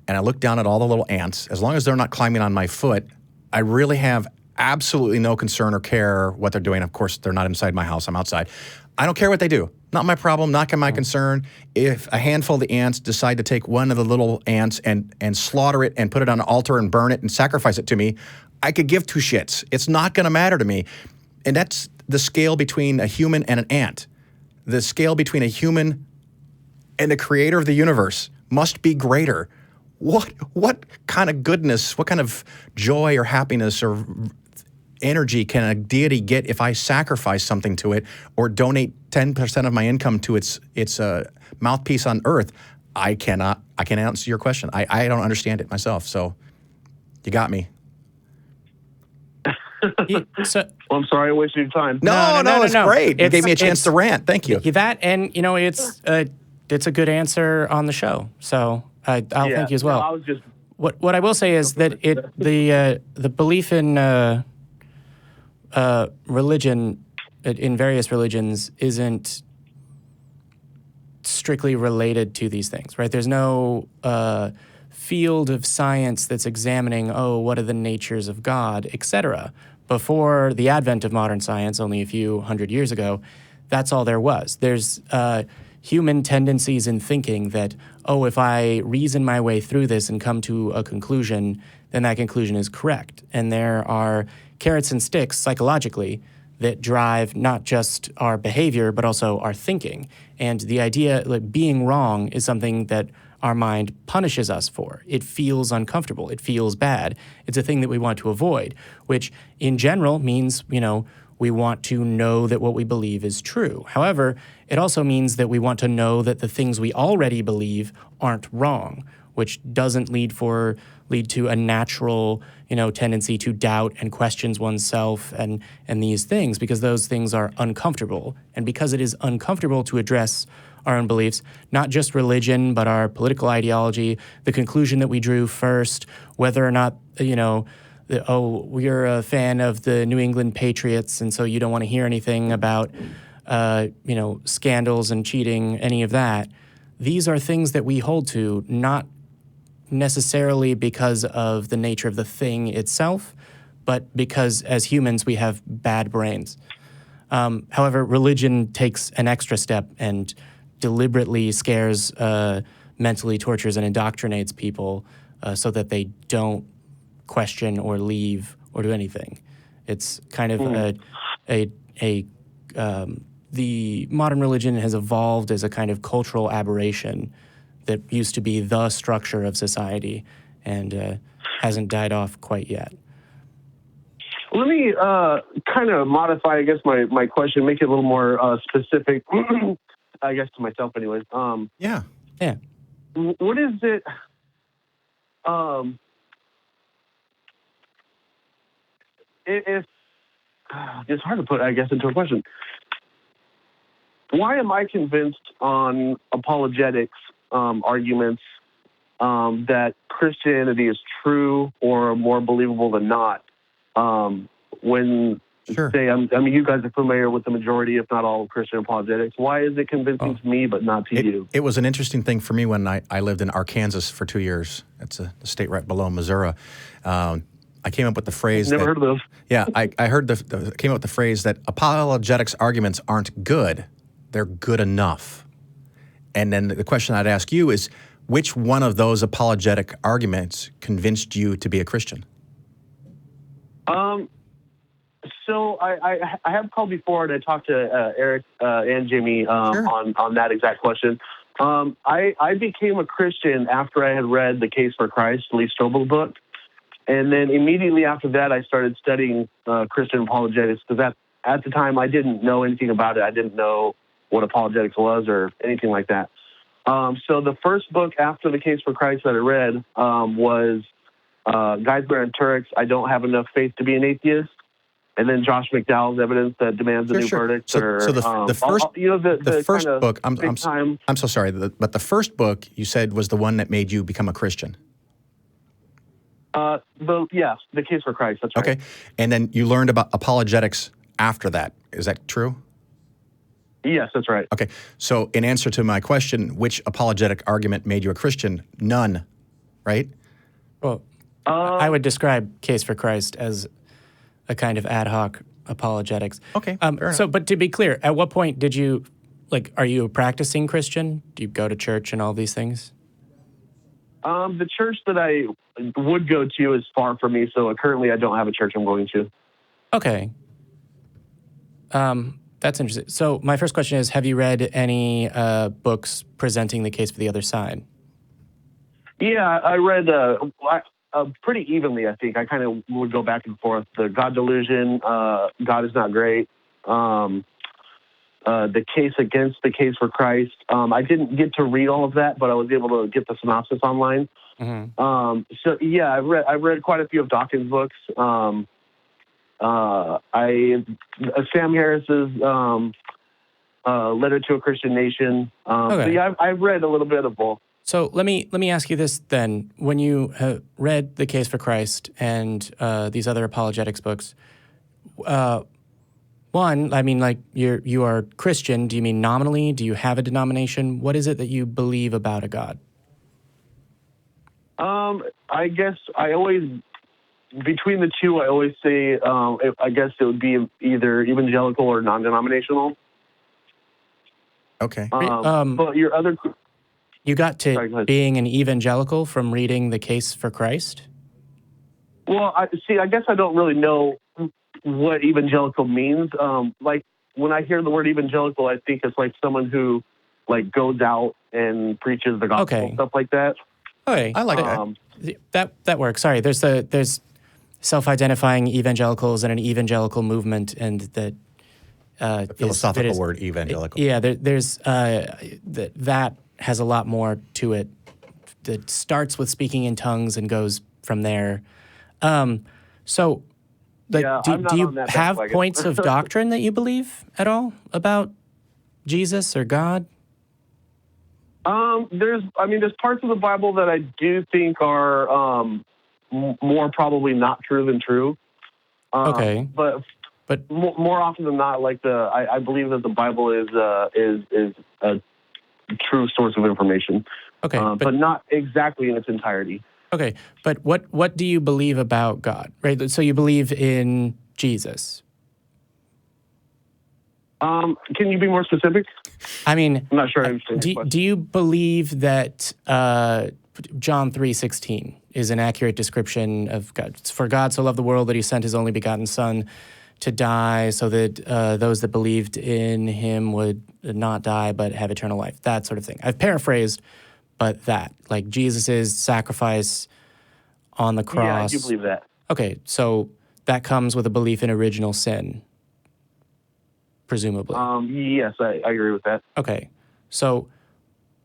and I look down at all the little ants, as long as they're not climbing on my foot, I really have absolutely no concern or care what they're doing. Of course, they're not inside my house. I'm outside. I don't care what they do. Not my problem, not my concern. If a handful of the ants decide to take one of the little ants and slaughter it and put it on an altar and burn it and sacrifice it to me, I could give two shits. It's not going to matter to me. And that's the scale between a human and an ant. The scale between a human and the creator of the universe must be greater. What kind of goodness, what kind of joy or happiness or energy can a deity get if I sacrifice something to it or donate 10% of my income to its mouthpiece on earth? I can't answer your question. I don't understand it myself. So you got me. So, Well, I'm sorry I wasted your time. No, it's great. You gave me a chance It's to rant. Thank you. that, and it's a good answer on the show. So I'll thank you as well. No, I was just What I will say is that the belief in religion, in various religions, isn't strictly related to these things, right? There's no field of science that's examining, what are the natures of God, etc. Before the advent of modern science, only a few hundred years ago, that's all there was. There's human tendencies in thinking that, if I reason my way through this and come to a conclusion, then that conclusion is correct. And there are carrots and sticks psychologically that drive not just our behavior, but also our thinking. And the idea, like being wrong, is something that our mind punishes us for. It feels uncomfortable. It feels bad. It's a thing that we want to avoid, which in general means, we want to know that what we believe is true. However, it also means that we want to know that the things we already believe aren't wrong, which doesn't lead to a natural, tendency to doubt and questions oneself and these things, because those things are uncomfortable. And because it is uncomfortable to address our own beliefs, not just religion, but our political ideology, the conclusion that we drew first, whether or not, you're a fan of the New England Patriots, and so you don't want to hear anything about, scandals and cheating, any of that. These are things that we hold to, not necessarily because of the nature of the thing itself, but because as humans we have bad brains. However, religion takes an extra step and deliberately scares, mentally tortures, and indoctrinates people so that they don't question or leave or do anything. It's kind of the modern religion has evolved as a kind of cultural aberration that used to be the structure of society and hasn't died off quite yet. Let me kind of modify, I guess, my question, make it a little more specific, I guess, to myself anyways. Yeah. What is it, if it's hard to put, I guess, into a question. Why am I convinced on apologetics arguments that Christianity is true or more believable than not? When, Sure. say, you guys are familiar with the majority, if not all, of Christian apologetics. Why is it convincing to me but not to you? It was an interesting thing for me when I lived in Arkansas for 2 years. It's a state right below Missouri. I came up with the phrase. Never heard of those. Yeah, I heard came up with the phrase that apologetics arguments aren't good; they're good enough. And then the question I'd ask you is, which one of those apologetic arguments convinced you to be a Christian? So I have called before, and I talked to Eric and Jimmy Sure. on that exact question. I became a Christian after I had read The Case for Christ, Lee Strobel's book. And then immediately after that, I started studying Christian apologetics, because at the time I didn't know anything about it. I didn't know what apologetics was or anything like that. So the first book after The Case for Christ that I read was Geisler and Turek's I Don't Have Enough Faith to Be an Atheist. And then Josh McDowell's Evidence That Demands a New Verdict. So the first book, I'm so sorry, but the first book you said was the one that made you become a Christian. The Case for Christ, that's right. Okay, and then you learned about apologetics after that. Is that true? Yes, that's right. Okay, so in answer to my question, which apologetic argument made you a Christian? None, right? Well, I would describe Case for Christ as a kind of ad hoc apologetics. Okay, fair enough. So, but to be clear, at what point did you, are you a practicing Christian? Do you go to church and all these things? The church that I would go to is far from me, so currently I don't have a church I'm going to. Okay. That's interesting. So my first question is, have you read any books presenting the case for the other side? Yeah, I read pretty evenly, I think. I kind of would go back and forth. The God Delusion, God is Not Great. the case against the case for Christ. I didn't get to read all of that, but I was able to get the synopsis online. So yeah, I read quite a few of Dawkins' books. Sam Harris's Letter to a Christian Nation. So yeah, I've read a little bit of both. So let me ask you this then: when you have read The Case for Christ and these other apologetics books, one, I mean, like you are Christian. Do you mean nominally? Do you have a denomination? What is it that you believe about a God? I guess between the two, I always say, I guess it would be either evangelical or non-denominational. Okay. But your other... You got to Sorry, go ahead. being an evangelical from reading The Case for Christ? Well, I guess I don't really know what evangelical means. Like, when I hear the word evangelical, I think it's like someone who, like, goes out and preaches the gospel, stuff like that. Okay. I like that. That works. Sorry, there's self-identifying evangelicals and an evangelical movement, and that The philosophical word evangelical. Yeah, there's that has a lot more to it. That starts with speaking in tongues and goes from there. So, like, do you have points of doctrine that you believe at all about Jesus or God? There's parts of the Bible that I do think are more probably not true than true. Okay. But more often than not, like I believe that the Bible is a true source of information. Okay, but not exactly in its entirety. Okay, but what do you believe about God? Right. So you believe in Jesus. Can you be more specific? I mean, I'm not sure I understand your question. Do you believe that John 3:16 is an accurate description of God? For God so loved the world that he sent his only begotten Son to die so that those that believed in him would not die but have eternal life, that sort of thing. I've paraphrased, but that, like Jesus' sacrifice on the cross. Yeah, I do believe that. Okay, so that comes with a belief in original sin, presumably. Yes, I agree with that. Okay, so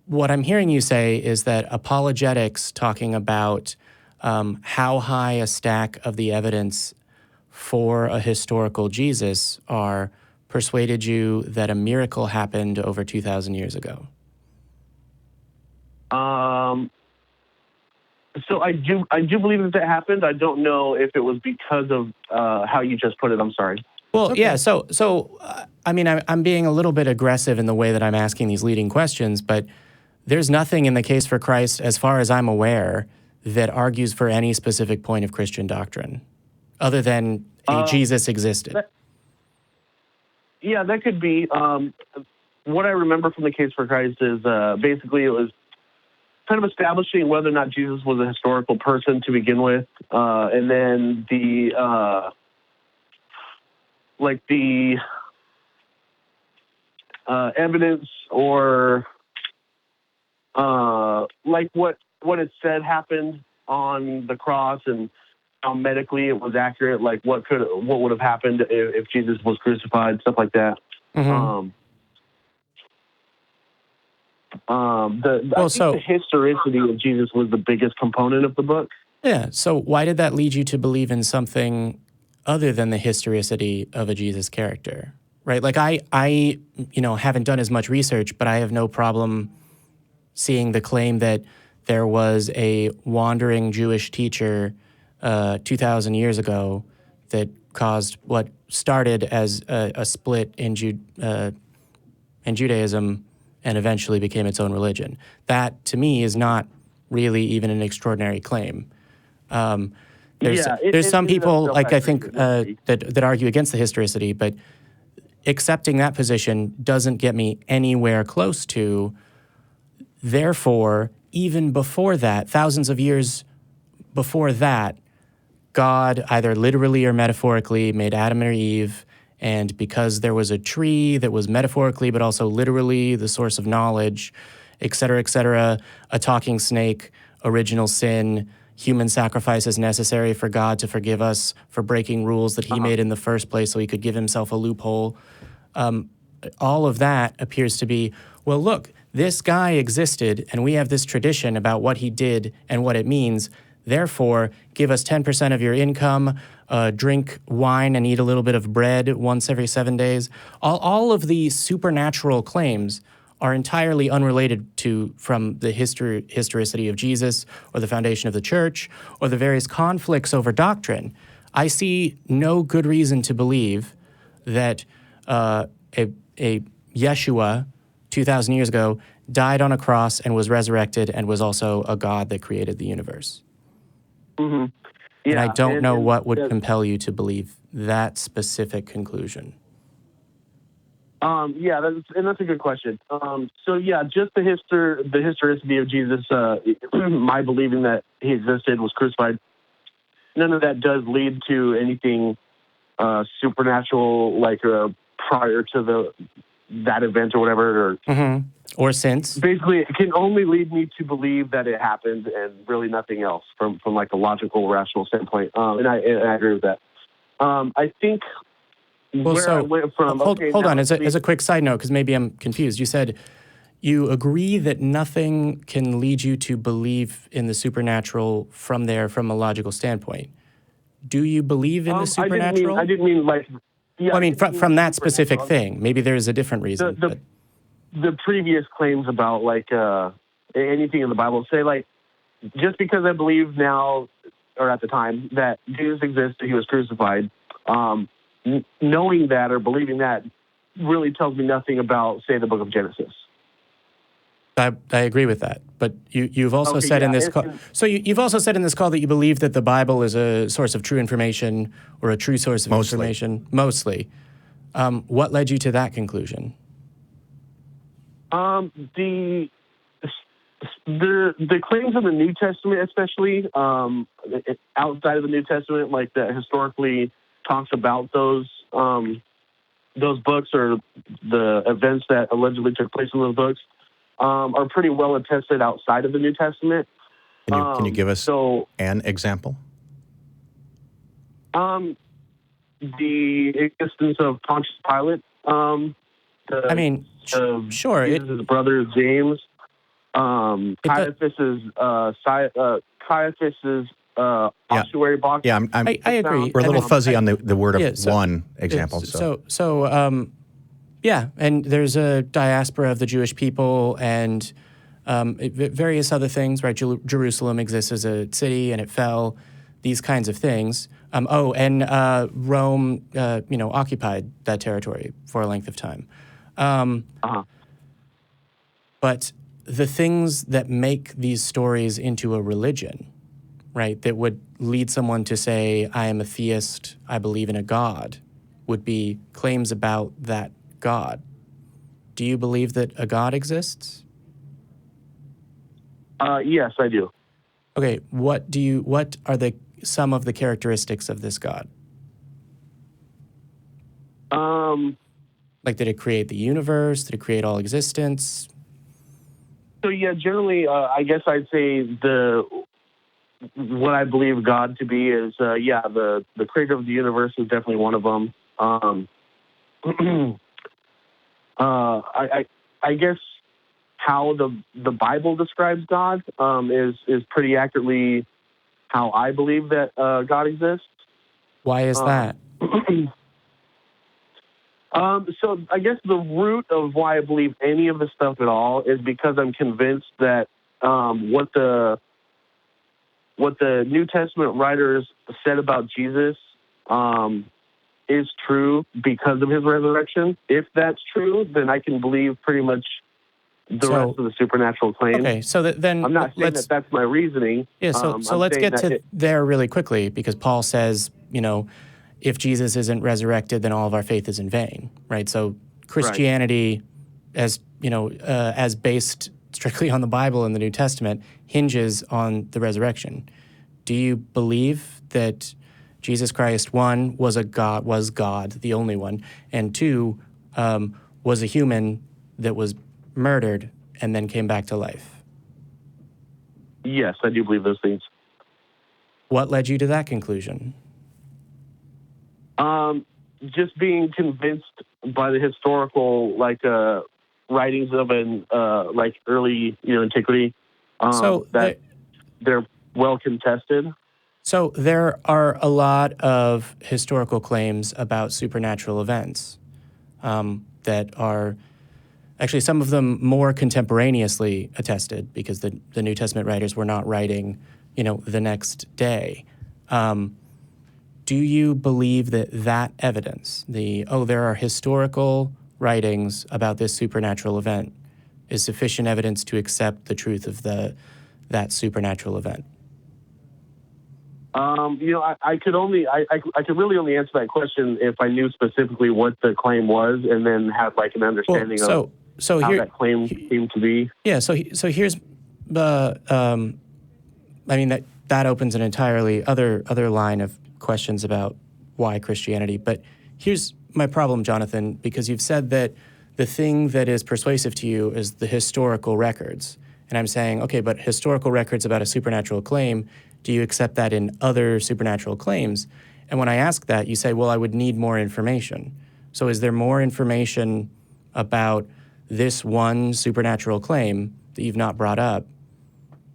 what I'm hearing you say is that apologetics, talking about how high a stack of the evidence for a historical Jesus are, persuaded you that a miracle happened over 2,000 years ago. So I do believe that happened. I don't know if it was because of how you just put it. I'm sorry. Well, okay. Yeah. So I mean, I'm being a little bit aggressive in the way that I'm asking these leading questions, but there's nothing in the Case for Christ, as far as I'm aware, that argues for any specific point of Christian doctrine, other than Jesus existed. That could be. What I remember from the Case for Christ is basically it was kind of establishing whether or not Jesus was a historical person to begin with, and then the evidence or like what it said happened on the cross and how medically it was accurate, like what would have happened if Jesus was crucified, stuff like that. Mm-hmm. I think the historicity of Jesus was the biggest component of the book. Yeah. So why did that lead you to believe in something other than the historicity of a Jesus character? Right? Like I haven't done as much research, but I have no problem seeing the claim that there was a wandering Jewish teacher 2,000 years ago that caused what started as a split in Judaism and eventually became its own religion. That, to me, is not really even an extraordinary claim. There's some people, like I think, that argue against the historicity, but accepting that position doesn't get me anywhere close to. Therefore, even before that, thousands of years before that, God, either literally or metaphorically, made Adam and Eve, and because there was a tree that was metaphorically but also literally the source of knowledge, et cetera, a talking snake, original sin, human sacrifice is necessary for God to forgive us for breaking rules that he made in the first place so he could give himself a loophole. all of that appears to be, well, look, this guy existed, and we have this tradition about what he did and what it means. Therefore, give us 10% of your income, drink wine and eat a little bit of bread once every 7 days. All of the supernatural claims are entirely unrelated from the historicity of Jesus or the foundation of the church or the various conflicts over doctrine. I see no good reason to believe that a Yeshua 2,000 years ago died on a cross and was resurrected and was also a God that created the universe. Mm-hmm. Yeah, and I don't know what would compel you to believe that specific conclusion. Yeah, that's a good question. So yeah, just the historicity of Jesus, my believing that he existed, was crucified, none of that does lead to anything supernatural, like prior to that event or whatever, or since. Basically, it can only lead me to believe that it happened, and really nothing else from like a logical, rational standpoint. And I agree with that. I think. Well, where I went from. Hold on. As a quick side note, because maybe I'm confused. You said you agree that nothing can lead you to believe in the supernatural from a logical standpoint. Do you believe in the supernatural? I didn't mean like. Yeah, well, I mean from that specific thing. Maybe there is a different reason. The previous claims about like anything in the Bible say like just because I believe now or at the time that Jesus existed, he was crucified. Knowing that or believing that really tells me nothing about, say, the book of Genesis. I agree with that, but you've also said in this call. So you've also said in this call that you believe that the Bible is a source of true information or a true source of information. Mostly. What led you to that conclusion? The claims in the New Testament, especially outside of the New Testament, like that historically talks about those books or the events that allegedly took place in those books, are pretty well attested outside of the New Testament. Can you give us an example? The existence of Pontius Pilate. Sure. His brother James. Caiaphas's ossuary box. Yeah, I agree. We're a little fuzzy on the word of one example. Yeah, and there's a diaspora of the Jewish people and various other things, right? Jerusalem exists as a city and it fell, these kinds of things. Rome, occupied that territory for a length of time. But the things that make these stories into a religion, right, that would lead someone to say, I am a theist, I believe in a God, would be claims about that God. Do you believe that a God exists? Yes, I do. Okay, what are some of the characteristics of this God? Like, did it create the universe? Did it create all existence? So yeah, generally, I guess I'd say what I believe God to be is, the creator of the universe is definitely one of them. I guess how the Bible describes God is pretty accurately how I believe that God exists. Why is that? So I guess the root of why I believe any of this stuff at all is because I'm convinced that what the New Testament writers said about Jesus is true because of his resurrection. If that's true, then I can believe pretty much the rest of the supernatural claims. Okay, so then I'm not saying that's my reasoning. Yeah, so let's get to there really quickly, because Paul says, if Jesus isn't resurrected, then all of our faith is in vain, right? So Christianity, as based strictly on the Bible and the New Testament, hinges on the resurrection. Do you believe that Jesus Christ, one, was God, the only one, and two, was a human that was murdered and then came back to life? Yes, I do believe those things. What led you to that conclusion? just being convinced by the historical writings of an early antiquity that they're well contested. So there are a lot of historical claims about supernatural events that are actually some of them more contemporaneously attested because the New Testament writers were not writing, the next day. Do you believe that evidence, there are historical writings about this supernatural event, is sufficient evidence to accept the truth of that supernatural event? I could really only answer that question if I knew specifically what the claim was, and then have an understanding of how that claim came to be. Yeah. So here's the. That opens an entirely other line of questions about why Christianity. But here's my problem, Jonathan, because you've said that the thing that is persuasive to you is the historical records. And I'm saying, okay, but historical records about a supernatural claim, do you accept that in other supernatural claims? And when I ask that, you say, well, I would need more information. So is there more information about this one supernatural claim that you've not brought up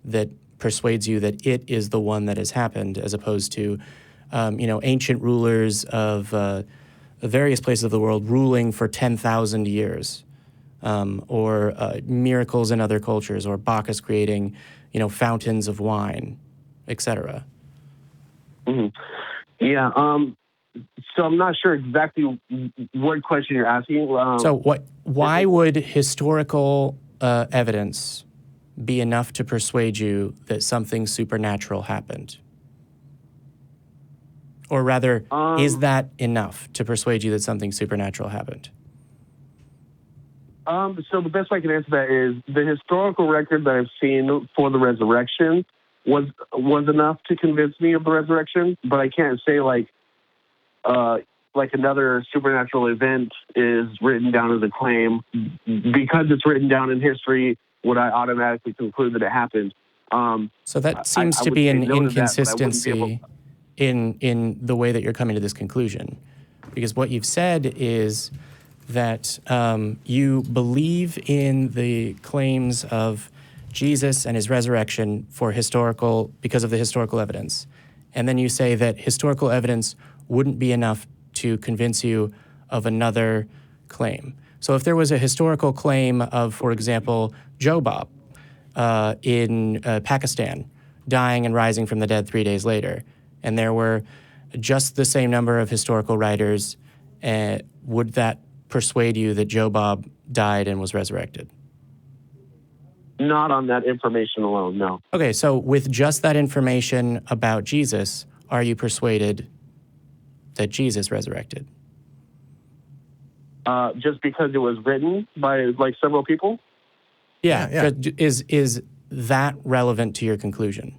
that persuades you that it is the one that has happened, as opposed to, ancient rulers of various places of the world ruling for 10,000 years, or miracles in other cultures, or Bacchus creating, fountains of wine, etc. Mm-hmm. Yeah. So I'm not sure exactly what question you're asking. Why would historical evidence be enough to persuade you that something supernatural happened? Or rather, is that enough to persuade you that something supernatural happened? So the best way I can answer that is the historical record that I've seen for the resurrection was enough to convince me of the resurrection, but I can't say another supernatural event is written down as a claim. Because it's written down in history, would I automatically conclude that it happened? So that seems to be an inconsistency in the way that you're coming to this conclusion. Because what you've said is that you believe in the claims of Jesus and his resurrection because of the historical evidence. And then you say that historical evidence wouldn't be enough to convince you of another claim. So if there was a historical claim of, for example, Jobab in Pakistan dying and rising from the dead 3 days later, and there were just the same number of historical writers, would that persuade you that Jobab died and was resurrected? Not on that information alone, no. Okay, so with just that information about Jesus, are you persuaded that Jesus resurrected? Just because it was written by several people? Yeah. Is that relevant to your conclusion?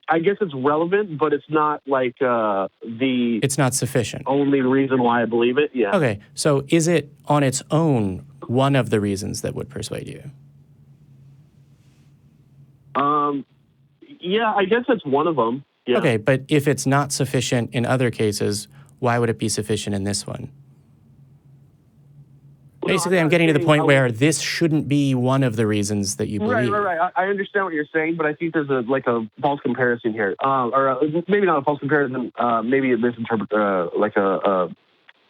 I guess it's relevant, but it's not It's not sufficient. Only reason why I believe it. Yeah. Okay, so is it on its own one of the reasons that would persuade you? Yeah, I guess it's one of them. Yeah. Okay, but if it's not sufficient in other cases, why would it be sufficient in this one? Basically, I'm getting to the point where this shouldn't be one of the reasons that you believe. Right. I understand what you're saying, but I think there's a false comparison here, or maybe not a false comparison, maybe a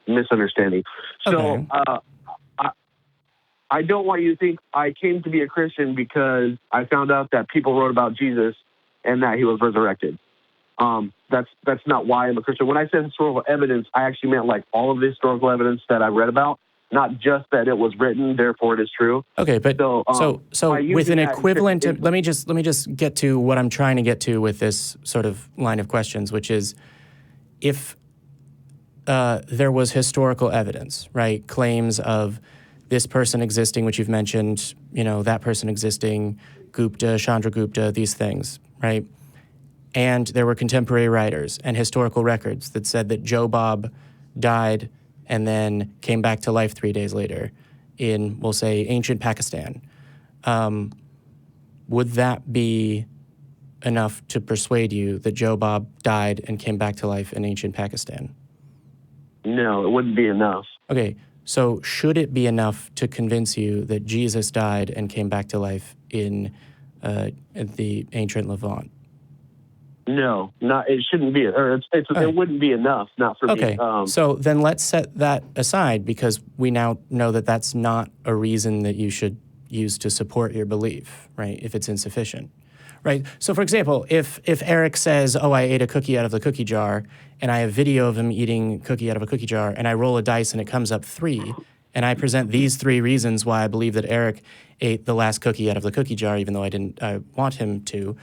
misunderstanding. Okay. So I don't want you to think I came to be a Christian because I found out that people wrote about Jesus and that he was resurrected. That's not why I'm a Christian. When I said historical evidence, I actually meant all of the historical evidence that I read about. Not just that it was written, therefore it is true. Okay, but so with an equivalent, let me just get to what I'm trying to get to with this sort of line of questions, which is, if there was historical evidence, right, claims of this person existing, which you've mentioned, that person existing, Gupta, Chandragupta, these things, right, and there were contemporary writers and historical records that said that Jobab died and then came back to life 3 days later in, we'll say, ancient Pakistan. Would that be enough to persuade you that Joe Bob died and came back to life in ancient Pakistan? No, it wouldn't be enough. Okay, so should it be enough to convince you that Jesus died and came back to life in the ancient Levant? No, not. It shouldn't be. Or it wouldn't be enough. Not for me. Okay, so then let's set that aside, because we now know that that's not a reason that you should use to support your belief, right? If it's insufficient, right? So, for example, if Eric says, "Oh, I ate a cookie out of the cookie jar," and I have video of him eating cookie out of a cookie jar, and I roll a dice and it comes up 3, and I present these 3 reasons why I believe that Eric ate the last cookie out of the cookie jar, even though I want him to.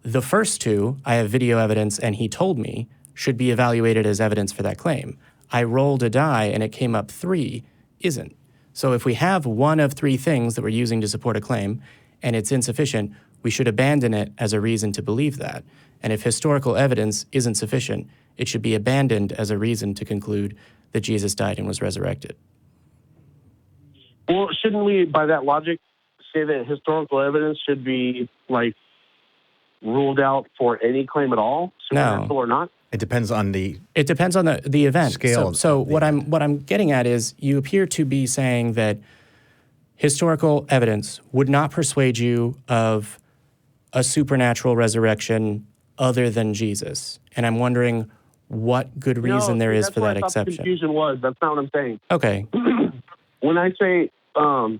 The first 2, I have video evidence and he told me, should be evaluated as evidence for that claim. I rolled a die and it came up 3, isn't. So if we have one of 3 things that we're using to support a claim and it's insufficient, we should abandon it as a reason to believe that. And if historical evidence isn't sufficient, it should be abandoned as a reason to conclude that Jesus died and was resurrected. Well, shouldn't we, by that logic, say that historical evidence should be ruled out for any claim at all, supernatural or not? It depends on the event. Scale. So what I'm getting at is, you appear to be saying that historical evidence would not persuade you of a supernatural resurrection other than Jesus. And I'm wondering what good reason there is for that exception. The confusion was. That's not what I'm saying. Okay. When I say, so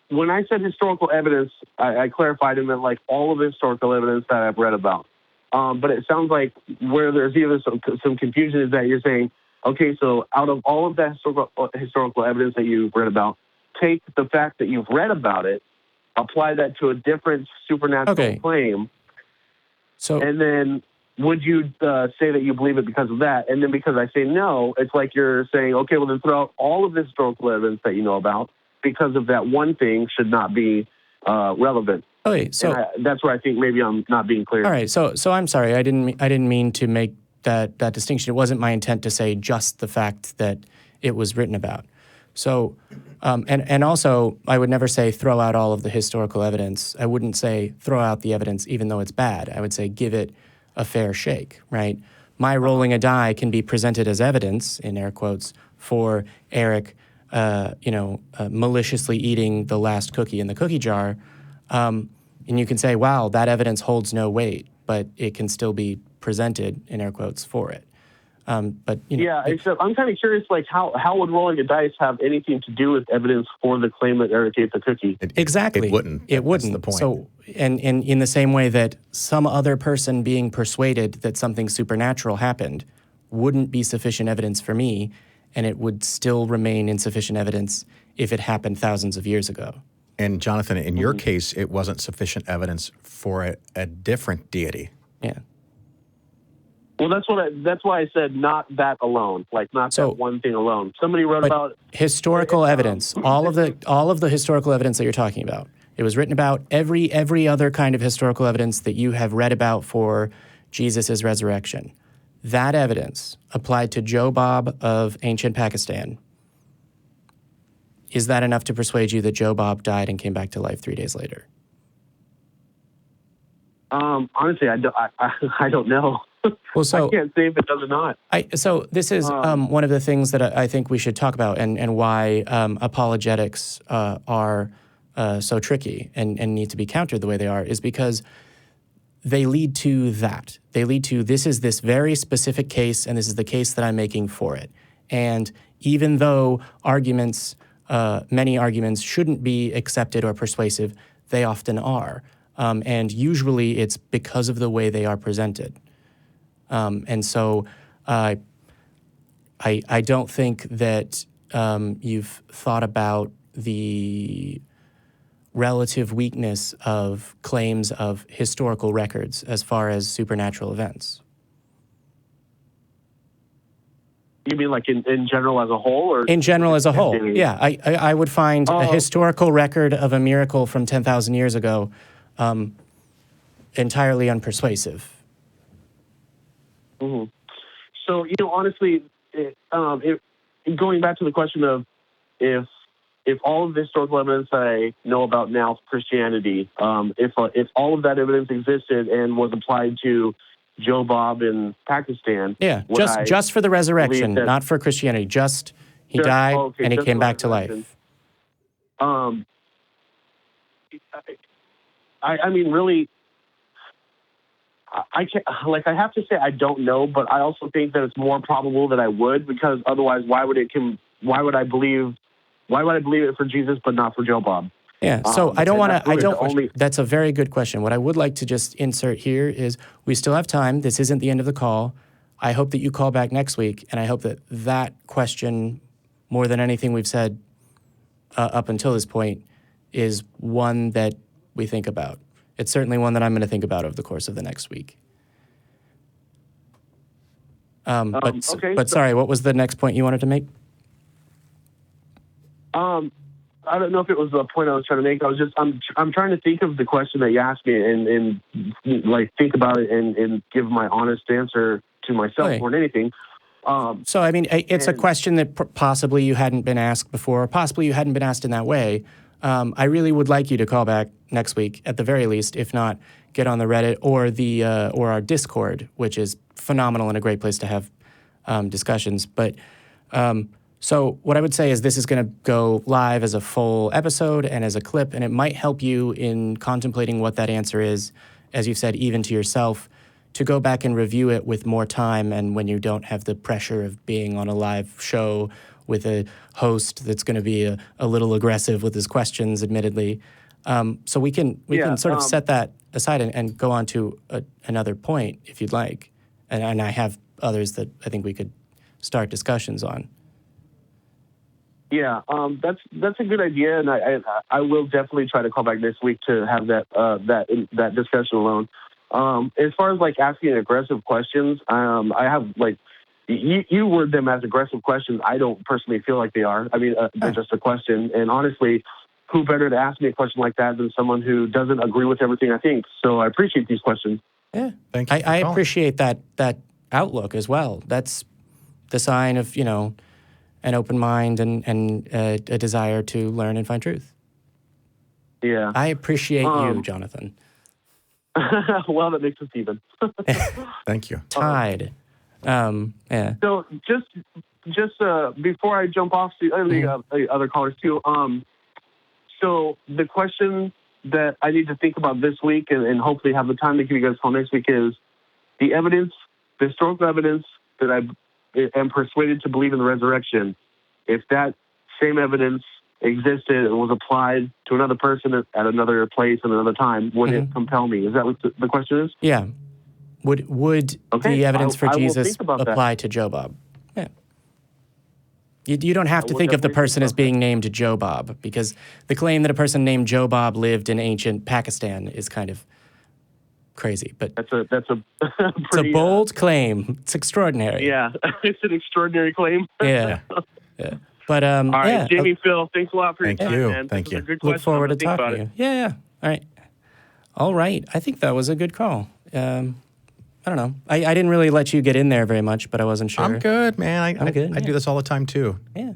when I said historical evidence, I clarified and meant all of the historical evidence that I've read about. But it sounds like where there's either some confusion is that you're saying, okay, so out of all of that historical evidence that you've read about, take the fact that you've read about it, apply that to a different supernatural claim, and then would you say that you believe it because of that? And then because I say no, it's like you're saying, okay, well then throw out all of the historical evidence that you know about, because of that one thing should not be relevant. Okay, so that's where I think maybe I'm not being clear. All right, so I'm sorry, I didn't mean to make that distinction. It wasn't my intent to say just the fact that it was written about. So, and also, I would never say throw out all of the historical evidence. I wouldn't say throw out the evidence even though it's bad. I would say give it a fair shake, right? My rolling a die can be presented as evidence, in air quotes, for Eric, maliciously eating the last cookie in the cookie jar. And you can say, wow, that evidence holds no weight, but it can still be presented, in air quotes, for it. Except I'm kind of curious, how would rolling a dice have anything to do with evidence for the claim that Eric ate the cookie? Exactly. It wouldn't. It wouldn't. That's the point. So, and in the same way that some other person being persuaded that something supernatural happened wouldn't be sufficient evidence for me, and it would still remain insufficient evidence if it happened thousands of years ago. And Jonathan, in your case, it wasn't sufficient evidence for a different deity. Yeah. Well, that's why I said not that alone, that one thing alone. Somebody wrote about historical evidence. All of the historical evidence that you're talking about. It was written about every other kind of historical evidence that you have read about for Jesus' resurrection. That evidence applied to Joe Bob of ancient Pakistan. Is that enough to persuade you that Joe Bob died and came back to life 3 days later? Honestly, I don't know. Well, so I can't say if it does or not. So this is one of the things that I think we should talk about, and why apologetics are so tricky and need to be countered the way they are, is because they lead to that. They lead to, this is this very specific case, and this is the case that I'm making for it. And even though many arguments shouldn't be accepted or persuasive, they often are. And usually it's because of the way they are presented. And so I don't think that you've thought about the relative weakness of claims of historical records as far as supernatural events. You mean in general as a whole? Or in general as a whole, yeah. I would find a historical record of a miracle from 10,000 years ago entirely unpersuasive. Mm-hmm. So, honestly, going back to the question of if if all of the historical evidence that I know about now for Christianity, if all of that evidence existed and was applied to Joe Bob in Pakistan, Yeah, just for the resurrection, not for Christianity. He died and he came back to life. I mean, really, I can't, like, I have to say I don't know, but I also think that it's more probable that I would, because otherwise, why would I believe it for Jesus but not for Joe Bob? Yeah, so that's a very good question. What I would like to just insert here is we still have time. This isn't the end of the call. I hope that you call back next week, and I hope that that question, more than anything we've said up until this point, is one that we think about. It's certainly one that I'm going to think about over the course of the next week. But sorry, what was the next point you wanted to make? I don't know if it was the point I was trying to make. I'm trying to think of the question that you asked me and like think about it and give my honest answer to myself more than anything. So, I mean, it's a question that possibly you hadn't been asked before, or possibly you hadn't been asked in that way. I really would like you to call back next week, at the very least. If not, get on the Reddit or our Discord, which is phenomenal and a great place to have discussions. But so what I would say is this is going to go live as a full episode and as a clip, and it might help you in contemplating what that answer is, as you've said, even to yourself, to go back and review it with more time and when you don't have the pressure of being on a live show with a host that's going to be a little aggressive with his questions, admittedly. So we can sort of set that aside and go on to another point if you'd like. And I have others that I think we could start discussions on. Yeah, that's a good idea, and I will definitely try to call back this week to have that discussion alone. As far as like asking aggressive questions, I have like you word them as aggressive questions. I don't personally feel like they are. I mean, they're just a question, and honestly, who better to ask me a question like that than someone who doesn't agree with everything I think? So I appreciate these questions. Yeah, thank you. I appreciate that outlook as well. That's the sign of an open mind and a desire to learn and find truth. Yeah. I appreciate you, Jonathan. Well, that makes us even. Thank you. Tied. Yeah. So just before I jump off to the other callers too, so the question that I need to think about this week and hopefully have the time to give you guys a call next week is the historical evidence that I am persuaded to believe in the resurrection. If that same evidence existed and was applied to another person at another place and another time, would it compel me? Is that what the question is? Yeah. Would the evidence for Jesus apply to Joe Bob? Yeah. You don't have to think of the person as being named Joe Bob, because the claim that a person named Joe Bob lived in ancient Pakistan is kind of crazy. But that's a pretty, it's a bold claim. It's extraordinary. Yeah, it's an extraordinary claim. Yeah. Yeah. But all right, Jamie, Phil, thanks a lot for your time, man. Thank you. Good Look forward to talking to you. Yeah. All right. I think that was a good call. I don't know. I didn't really let you get in there very much, but I wasn't sure. I'm good, man. I'm good. I do this all the time too. Yeah.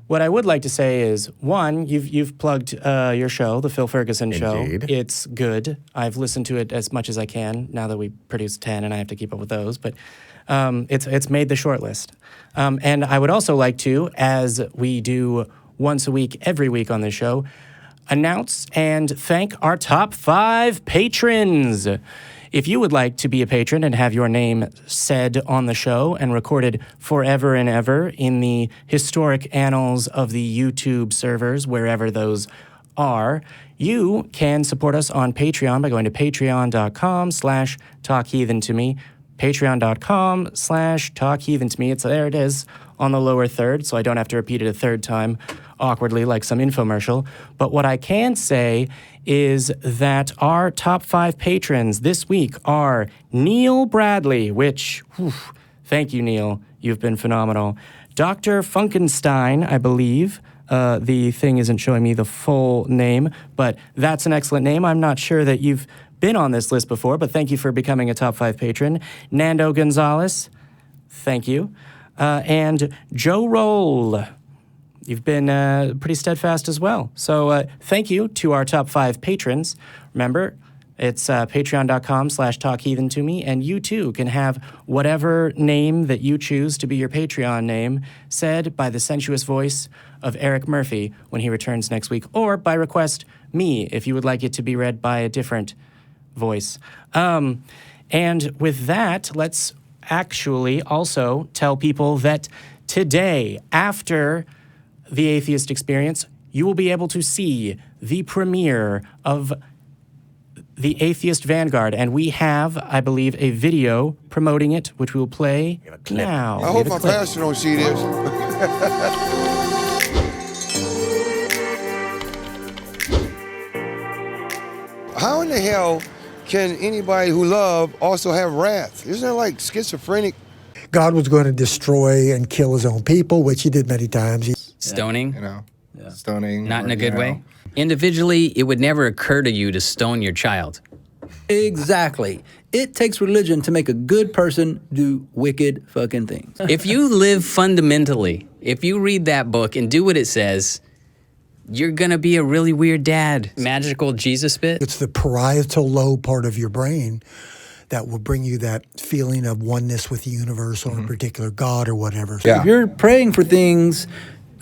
What I would like to say is, one, you've plugged your show, the Phil Ferguson Show. Indeed. It's good. I've listened to it as much as I can now that we produce 10 and I have to keep up with those. But it's made the short list. And I would also like to, as we do once a week, every week on this show, announce and thank our top 5 patrons. If you would like to be a patron and have your name said on the show and recorded forever and ever in the historic annals of the YouTube servers, wherever those are, you can support us on Patreon by going to patreon.com/talkheathen-to-me, patreon.com/talkheathen-to-me. There it is on the lower third, so I don't have to repeat it a third time awkwardly like some infomercial. But what I can say is that our top 5 patrons this week are Neil Bradley, which, thank you, Neil. You've been phenomenal. Dr. Funkenstein, I believe. The thing isn't showing me the full name, but that's an excellent name. I'm not sure that you've been on this list before, but thank you for becoming a top 5 patron. Nando Gonzalez, thank you. And Joe Roll. you've been pretty steadfast as well. So thank you to our top 5 patrons. Remember, it's patreon.com/talkheathen to me, and you too can have whatever name that you choose to be your Patreon name said by the sensuous voice of Eric Murphy when he returns next week, or by request me if you would like it to be read by a different voice. And with that, let's actually also tell people that today, after the Atheist Experience, you will be able to see the premiere of the Atheist Vanguard, and we have, I believe, a video promoting it, which we will play now. I hope my pastor don't see this. How in the hell can anybody who love also have wrath? Isn't that like schizophrenic? God was going to destroy and kill his own people, which he did many times. Stoning? Stoning. Not in a good way? Individually, it would never occur to you to stone your child. Exactly. It takes religion to make a good person do wicked fucking things. If you live fundamentally, if you read that book and do what it says, you're gonna be a really weird dad. Magical Jesus bit. It's the parietal lobe part of your brain that will bring you that feeling of oneness with the universe or a particular God or whatever. If you're praying for things,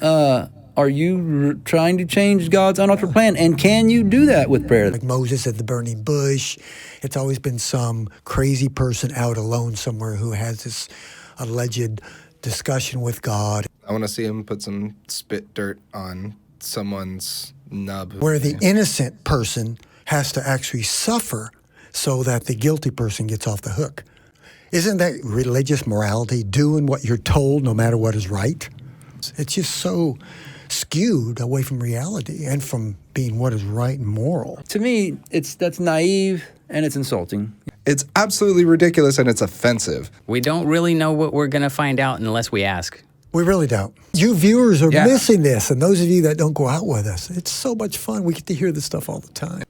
are you trying to change God's unaltered plan? And can you do that with prayer? Like Moses at the burning bush, it's always been some crazy person out alone somewhere who has this alleged discussion with God. I want to see him put some spit dirt on someone's nub. Where the innocent person has to actually suffer so that the guilty person gets off the hook. Isn't that religious morality, doing what you're told no matter what is right? It's just so skewed away from reality and from being what is right and moral. To me, that's naive and it's insulting. It's absolutely ridiculous and it's offensive. We don't really know what we're gonna find out unless we ask. We really don't. You viewers are missing this, and those of you that don't go out with us, it's so much fun. We get to hear this stuff all the time.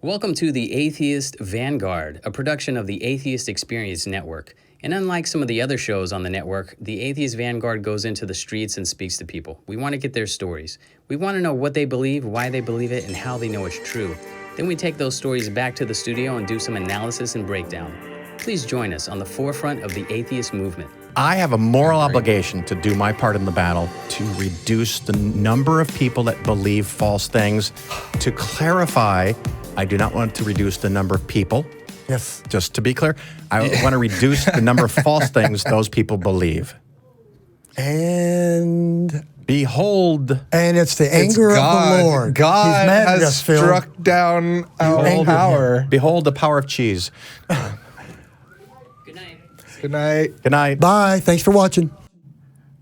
Welcome to the Atheist Vanguard, a production of the Atheist Experience Network. And unlike some of the other shows on the network, the Atheist Vanguard goes into the streets and speaks to people. We want to get their stories. We want to know what they believe, why they believe it, and how they know it's true. Then we take those stories back to the studio and do some analysis and breakdown. Please join us on the forefront of the atheist movement. I have a moral obligation to do my part in the battle to reduce the number of people that believe false things. To clarify, I do not want to reduce the number of people. Yes. Just to be clear, I want to reduce the number of false things those people believe. And behold. And it's the anger of the Lord. God He's mad at has us, Phil. struck down our power. Behold the power of cheese. Good night. Good night. Good night. Bye. Thanks for watching.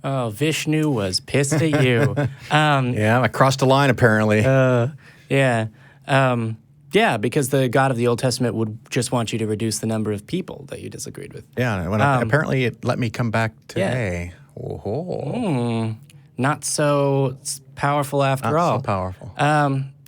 Oh, Vishnu was pissed at you. Yeah, I crossed the line apparently. Yeah. Yeah, because the God of the Old Testament would just want you to reduce the number of people that you disagreed with. Yeah, when apparently it let me come back today. Yeah. Not so powerful after all. Not so powerful.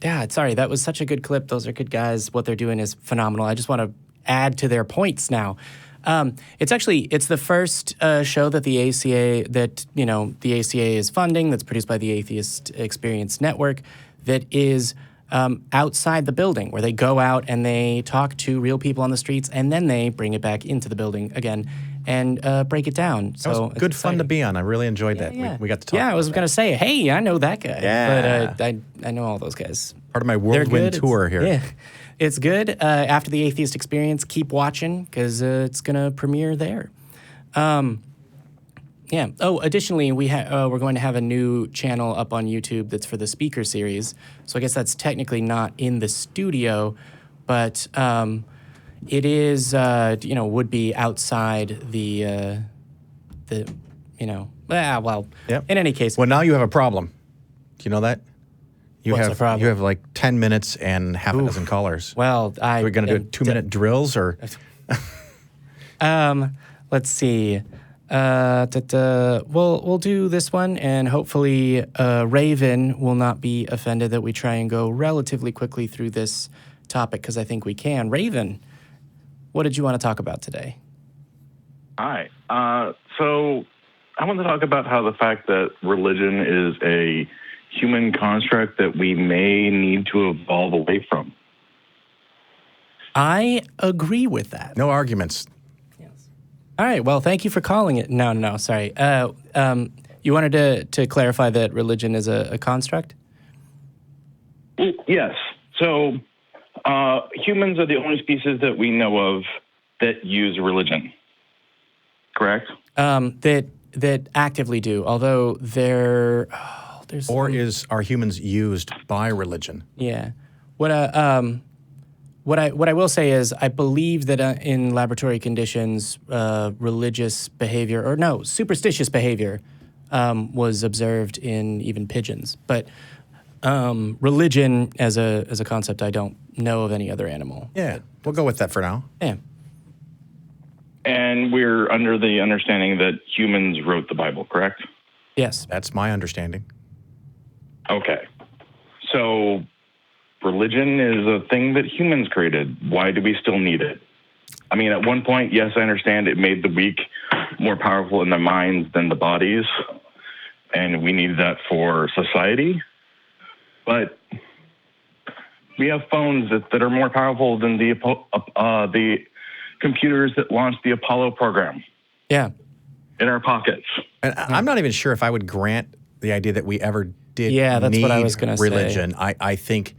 Yeah, sorry, that was such a good clip. Those are good guys. What they're doing is phenomenal. I just want to add to their points now. It's the first show that the ACA is funding, that's produced by the Atheist Experience Network, that is outside the building, where they go out and they talk to real people on the streets, and then they bring it back into the building again and break it down. So it was good fun to be on. I really enjoyed that. Yeah. We got to talk. Yeah, I was going to say, hey, I know that guy. Yeah. But I know all those guys. Part of my whirlwind tour here. Yeah, it's good. After the Atheist Experience, keep watching because it's going to premiere there. Yeah. Oh, additionally, we're going to have a new channel up on YouTube that's for the speaker series. So I guess that's technically not in the studio, but it is, would be outside the. Yep. In any case. Well, now you have a problem. Do you know that? What's the problem? You have like 10 minutes and half a dozen callers. Well, We're going to do 2-minute drills or? Let's see. We'll do this one, and hopefully Raven will not be offended that we try and go relatively quickly through this topic, because I think we can. Raven, what did you want to talk about today? Hi. So I want to talk about how the fact that religion is a human construct that we may need to evolve away from. I agree with that. No arguments. All right. Well, thank you for calling it. No, sorry. You wanted to clarify that religion is a construct? Yes. So humans are the only species that we know of that use religion. Correct? That actively do, although there's are humans used by religion? Yeah. What I will say is I believe that in laboratory conditions, superstitious behavior was observed in even pigeons. But religion as a concept, I don't know of any other animal. Yeah, we'll go with that for now. Yeah. And we're under the understanding that humans wrote the Bible, correct? Yes. That's my understanding. Okay. So religion is a thing that humans created. Why do we still need it? I mean, at one point, yes, I understand it made the weak more powerful in their minds than the bodies, and we need that for society. But we have phones that are more powerful than the computers that launched the Apollo program. Yeah. In our pockets. And I'm not even sure if I would grant the idea that we ever did that's need what I was gonna say. religion. I think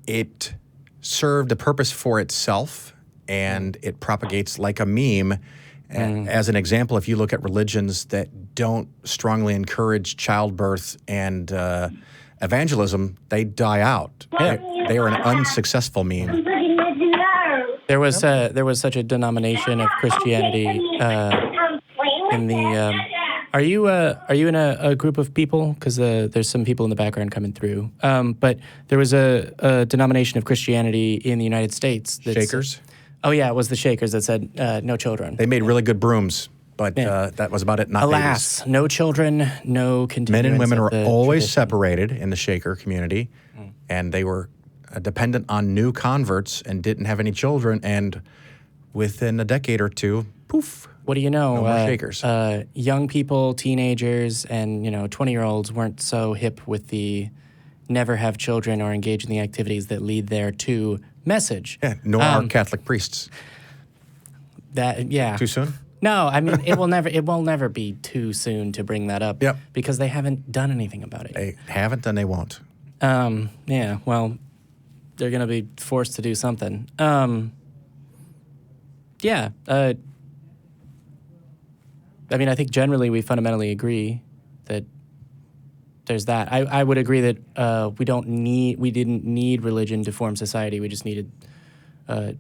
it served a purpose for itself, and it propagates like a meme. As an example, if you look at religions that don't strongly encourage childbirth and evangelism, they die out. They are an unsuccessful meme. There was such a denomination of Christianity in the. Are you in a group of people? Because there's some people in the background coming through. But there was a denomination of Christianity in the United States. Shakers? Oh yeah, it was the Shakers that said no children. They made really good brooms, but that was about it. Not Alas, babies. No children, no continuance. Men and women were always tradition. separated in the Shaker community, and they were dependent on new converts and didn't have any children. And within a decade or two, poof. What do you know? No more Shakers. Young people, teenagers, and 20-year-olds weren't so hip with the never have children or engage in the activities that lead there to message. Yeah, nor are Catholic priests. Too soon? No, I mean it will never be too soon to bring that up. Yep. Because they haven't done anything about it. They haven't, and they won't. Yeah. Well, they're gonna be forced to do something. Yeah. I mean, I think generally we fundamentally agree that there's that. I would agree that we didn't need religion to form society. We just needed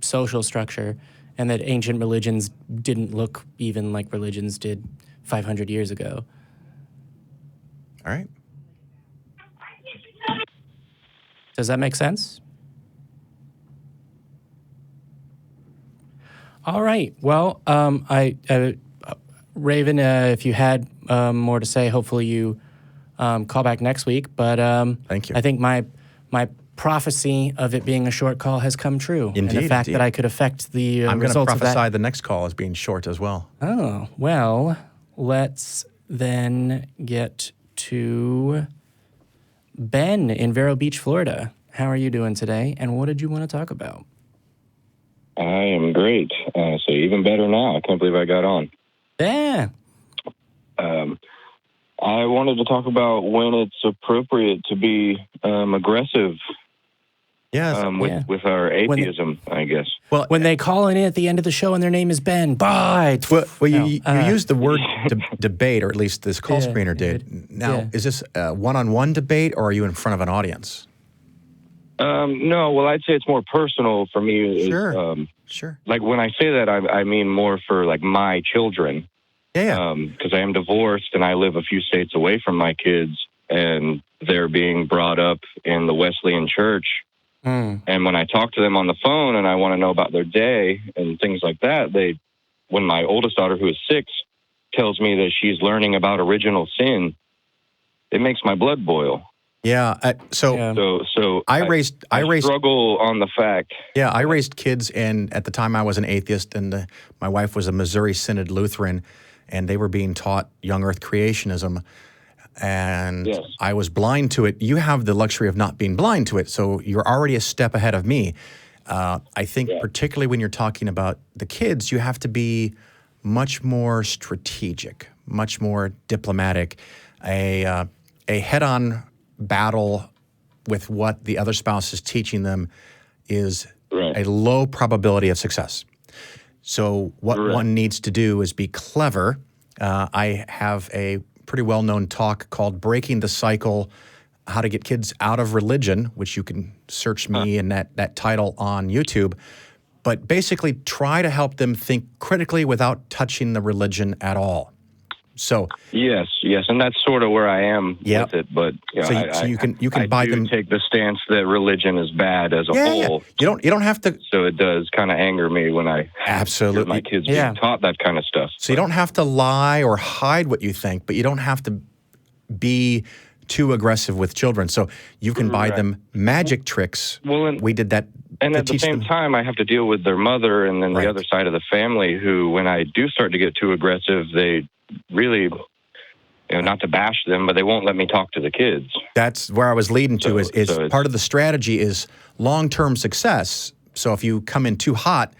social structure, and that ancient religions didn't look even like religions did 500 years ago. All right. Does that make sense? All right. Well, Raven, if you had more to say, hopefully you call back next week. But thank you. I think my prophecy of it being a short call has come true. Indeed. And the fact that I could affect the I'm going to results of that. prophesy the next call as being short as well. Oh, well, let's then get to Ben in Vero Beach, Florida. How are you doing today, and what did you want to talk about? I am great. So even better now. I can't believe I got on. Yeah. I wanted to talk about when it's appropriate to be aggressive. Yes. With our atheism, I guess. Well, when they call in at the end of the show and their name is Ben, bye. Well, you used the word debate, or at least this call screener did. Now, is this a one-on-one debate, or are you in front of an audience? No, well, I'd say it's more personal for me. Sure. Like when I say that, I mean more for like my children. Yeah. Because I am divorced and I live a few states away from my kids, and they're being brought up in the Wesleyan Church. And when I talk to them on the phone and I want to know about their day and things like that, when my oldest daughter, who is 6, tells me that she's learning about original sin, it makes my blood boil. Yeah. So I struggle on the fact. Yeah, I raised kids, and at the time I was an atheist, and my wife was a Missouri Synod Lutheran, and they were being taught young Earth creationism, and Yes. I was blind to it. You have the luxury of not being blind to it, so you're already a step ahead of me. I think particularly when you're talking about the kids, you have to be much more strategic, much more diplomatic. A head-on battle with what the other spouse is teaching them is a low probability of success. So what one needs to do is be clever. I have a pretty well-known talk called Breaking the Cycle, How to Get Kids Out of Religion, which you can search me and that title on YouTube. But basically try to help them think critically without touching the religion at all. So yes, and that's sort of where I am with it. But you can buy them. Take the stance that religion is bad as a whole. You don't have to. So it does kind of anger me when I hear my kids being taught that kind of stuff. So you don't have to lie or hide what you think, but you don't have to be too aggressive with children. So you can buy them magic tricks. Well, we did that. And at the same time, I have to deal with their mother and then the other side of the family who, when I do start to get too aggressive, they really, not to bash them, but they won't let me talk to the kids. That's where I was leading to is part of the strategy is long-term success. So if you come in too hot,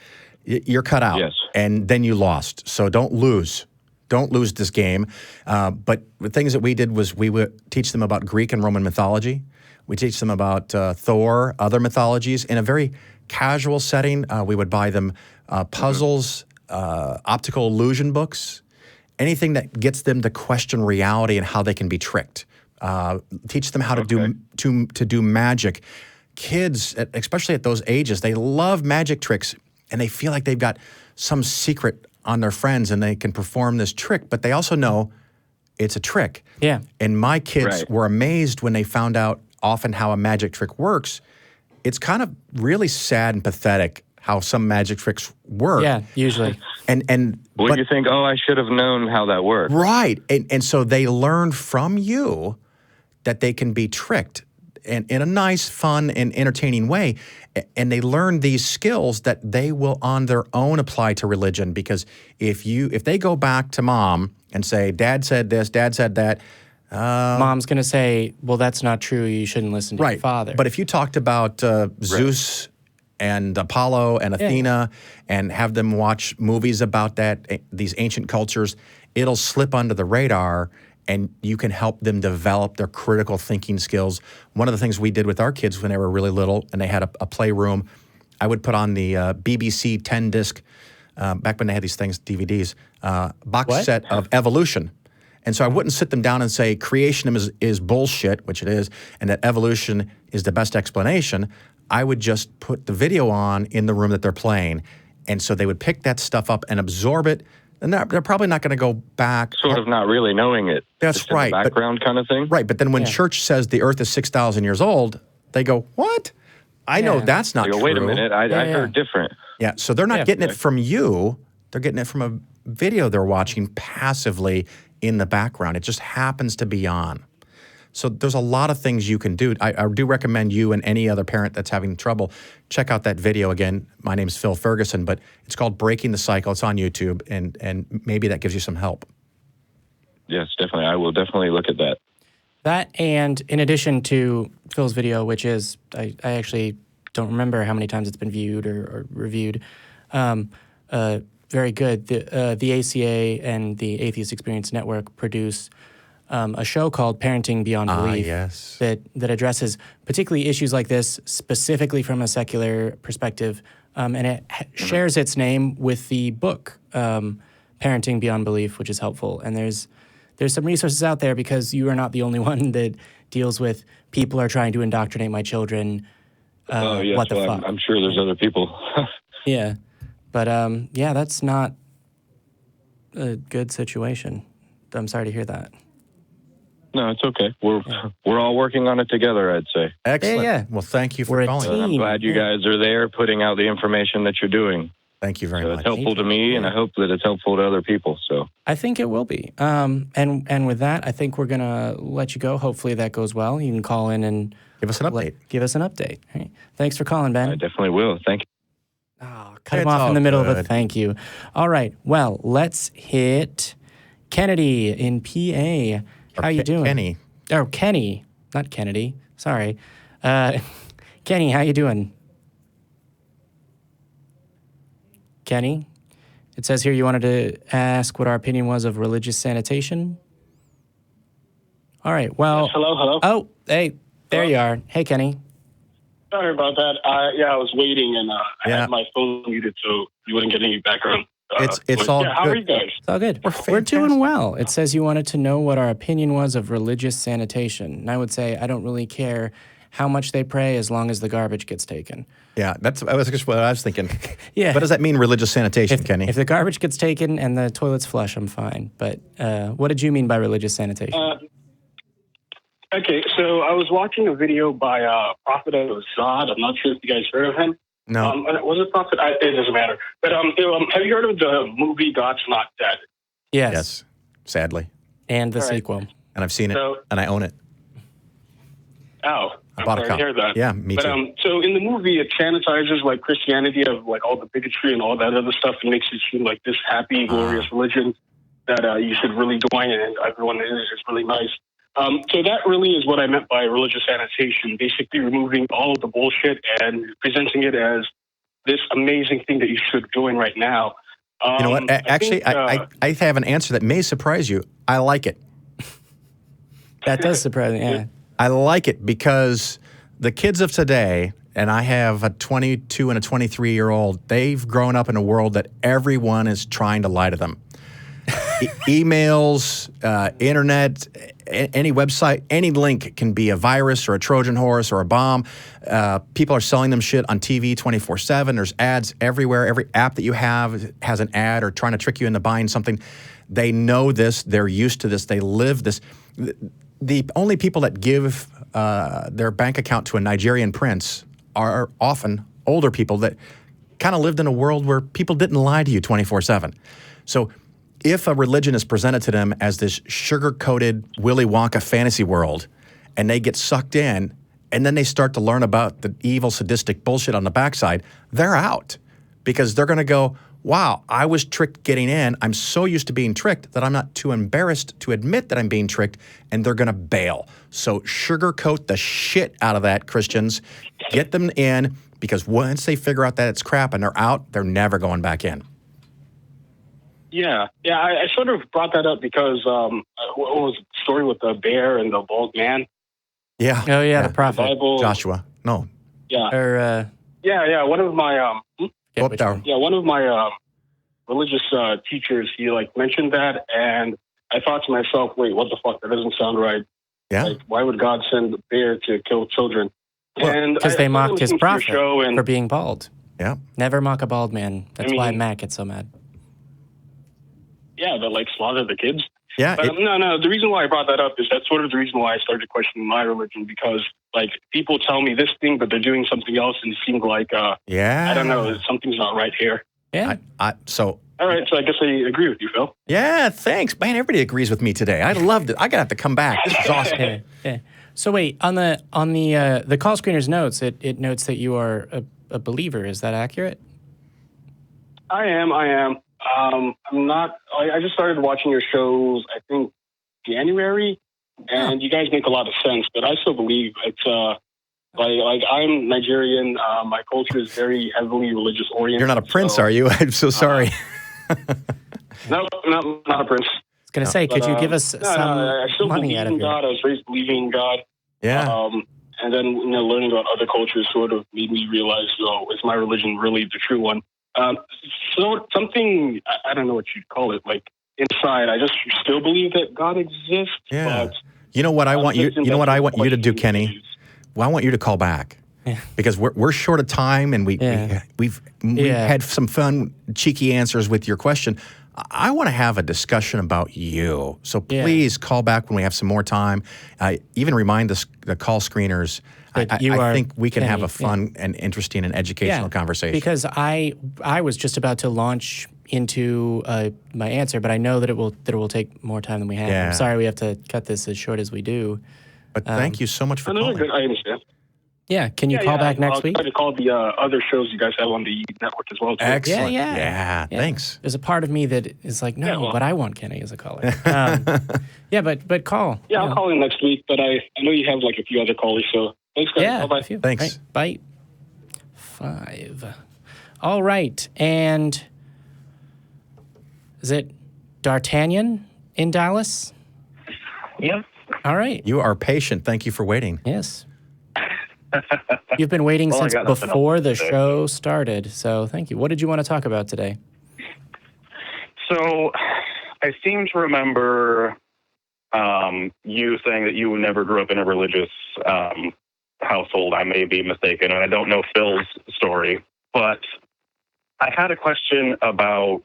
you're cut out and then you lost. So don't lose. Don't lose this game. But the things that we did was we would teach them about Greek and Roman mythology. We teach them about Thor, other mythologies. In a very casual setting, we would buy them puzzles, optical illusion books, anything that gets them to question reality and how they can be tricked. Teach them how to do magic. Kids, especially at those ages, they love magic tricks, and they feel like they've got some secret on their friends, and they can perform this trick, but they also know it's a trick. Yeah. And my kids were amazed when they found out often how a magic trick works. It's kind of really sad and pathetic how some magic tricks work. Yeah, usually. But you think, I should have known how that worked. Right. And so they learn from you that they can be tricked in a nice, fun, and entertaining way. And they learn these skills that they will on their own apply to religion. Because if they go back to mom and say, Dad said this, Dad said that, Mom's going to say, well, that's not true. You shouldn't listen to your father. But if you talked about Zeus and Apollo and Athena and have them watch movies about these ancient cultures, it'll slip under the radar and you can help them develop their critical thinking skills. One of the things we did with our kids when they were really little and they had a playroom, I would put on the BBC 10-disc, back when they had these things, DVDs, box set of evolution. And so I wouldn't sit them down and say creationism is bullshit, which it is, and that evolution is the best explanation. I would just put the video on in the room that they're playing. And so they would pick that stuff up and absorb it. And they're probably not going to go back. Sort of not really knowing it. That's just right. In the background kind of thing. Right. But then when church says the earth is 6,000 years old, they go, what? I know that's not true. Wait a minute. I heard different. Yeah. So they're not getting it from you. They're getting it from a video they're watching passively in the background. It just happens to be on. So there's a lot of things you can do. I do recommend you and any other parent that's having trouble, check out that video again. My name's Phil Ferguson, but it's called Breaking the Cycle. It's on YouTube, and maybe that gives you some help. Yes, definitely. I will definitely look at that. That, and in addition to Phil's video, which is, I actually don't remember how many times it's been viewed or reviewed, very good. The ACA and the Atheist Experience Network produce a show called Parenting Beyond Belief that addresses particularly issues like this, specifically from a secular perspective, and it shares its name with the book Parenting Beyond Belief, which is helpful. And there's some resources out there because you are not the only one that deals with people are trying to indoctrinate my children. What the fuck? I'm sure there's other people. Yeah. But, that's not a good situation. I'm sorry to hear that. No, it's okay. We're all working on it together, I'd say. Excellent. Yeah. Well, thank you for calling. I'm glad you guys are there putting out the information that you're doing. Thank you very much. It's helpful to me, and I hope that it's helpful to other people. So I think it will be. And with that, I think we're going to let you go. Hopefully that goes well. You can call in and give us an update. All right. Thanks for calling, Ben. I definitely will. Thank you. Oh, cut him off in the middle of a thank you. All right. Well, let's hit Kennedy in PA. How you doing? Kenny. Oh, Kenny, not Kennedy. Sorry. Kenny, how you doing? Kenny? It says here you wanted to ask what our opinion was of religious sanitation. All right, well... Yes, hello. Oh, hey, there you are. Hey, Kenny. Sorry about that. I was waiting, and I had my phone muted so you wouldn't get any background. It's all good. How are you guys? It's all good. We're doing well. It says you wanted to know what our opinion was of religious sanitation. And I would say I don't really care how much they pray as long as the garbage gets taken. Yeah, that was just what I was thinking. Yeah. What does that mean, religious sanitation, Kenny? If the garbage gets taken and the toilets flush, I'm fine. But what did you mean by religious sanitation? Okay, so I was watching a video by Prophet of Zod. I'm not sure if you guys heard of him. No. Was it Prophet? It doesn't matter. But have you heard of the movie God's Not Dead? Yes. Sadly. And the sequel. And I've seen it, and I own it. Oh, I bought a copy. to hear that. Yeah, me too. So in the movie, it sanitizes like Christianity of like all the bigotry and all that other stuff, and makes it seem like this happy, glorious religion that you should really join, and everyone in it is really nice. So that really is what I meant by religious sanitation, basically removing all of the bullshit and presenting it as this amazing thing that you should join right now. You know what? Actually, I have an answer that may surprise you. I like it. That does surprise me, yeah. I like it because the kids of today, and I have a 22 and a 23-year-old, they've grown up in a world that everyone is trying to lie to them. Emails, internet, any website, any link can be a virus or a Trojan horse or a bomb. People are selling them shit on TV 24/7. There's ads everywhere. Every app that you have has an ad or trying to trick you into buying something. They know this. They're used to this. They live this. The only people that give their bank account to a Nigerian prince are often older people that kind of lived in a world where people didn't lie to you 24/7. So if a religion is presented to them as this sugar-coated Willy Wonka fantasy world, and they get sucked in, and then they start to learn about the evil, sadistic bullshit on the backside, they're out. Because they're going to go, wow, I was tricked getting in. I'm so used to being tricked that I'm not too embarrassed to admit that I'm being tricked, and they're going to bail. So sugarcoat the shit out of that, Christians. Get them in, because once they figure out that it's crap and they're out, they're never going back in. Yeah. I sort of brought that up because what was the story with the bear and the bald man? Yeah. Oh, yeah, the prophet. The Bible. Joshua. No. Yeah. Or, Yeah. One of my one of my religious teachers, he like mentioned that, and I thought to myself, wait, what the fuck? That doesn't sound right. Yeah. Like, why would God send a bear to kill children? Because they mocked his prophet for being bald. Yeah. Never mock a bald man. That's why Matt gets so mad. Yeah, they like slaughter the kids. Yeah. But, no. The reason why I brought that up is that's sort of the reason why I started questioning my religion, because like people tell me this thing, but they're doing something else, and it seems like I don't know, something's not right here. Yeah. All right, so I guess I agree with you, Phil. Yeah, thanks, man. Everybody agrees with me today. I loved it. I gotta have to come back. This is awesome. Yeah. So wait, on the call screener's notes, it notes that you are a believer. Is that accurate? I am. I'm not. I just started watching your shows, I think, January, and you guys make a lot of sense. But I still believe it's like I'm Nigerian. My culture is very heavily religious oriented. You're not a prince, are you? I'm so sorry. No, not a prince. I was gonna say, could you give us some I still money believe out of in your... God. I was raised believing in God. Yeah. And then learning about other cultures sort of made me realize, is my religion really the true one? So something, I don't know what you'd call it, like inside, I just still believe that God exists. Yeah. But, you know what I want you to do, Kenny? Well, I want you to call back. Yeah. Because we're short of time, and we've had some fun, cheeky answers with your question. I want to have a discussion about you. So please call back when we have some more time. Even remind the call screeners. I think we can have a fun and interesting and educational conversation. Because I was just about to launch into my answer, but I know that it will take more time than we have. Yeah. I'm sorry we have to cut this as short as we do. But thank you so much for calling. I understand. Yeah, can you call back next week? I'll try to call the other shows you guys have on the network as well. Too. Excellent. Yeah. Thanks. There's a part of me that is like, no, but I want Kenny as a caller. Yeah, but call. Yeah, I'll call in next week, but I know you have like a few other callers, so thanks, guys. Yeah, Bye-bye. Thanks. Right, bye. 5. All right, and is it D'Artagnan in Dallas? Yep. All right. You are patient. Thank you for waiting. Yes. You've been waiting Well, I since got nothing before else the to say. show started, so thank you. What did you want to talk about today? So I seem to remember you saying that you never grew up in a religious household. I may be mistaken, and I don't know Phil's story, but I had a question about,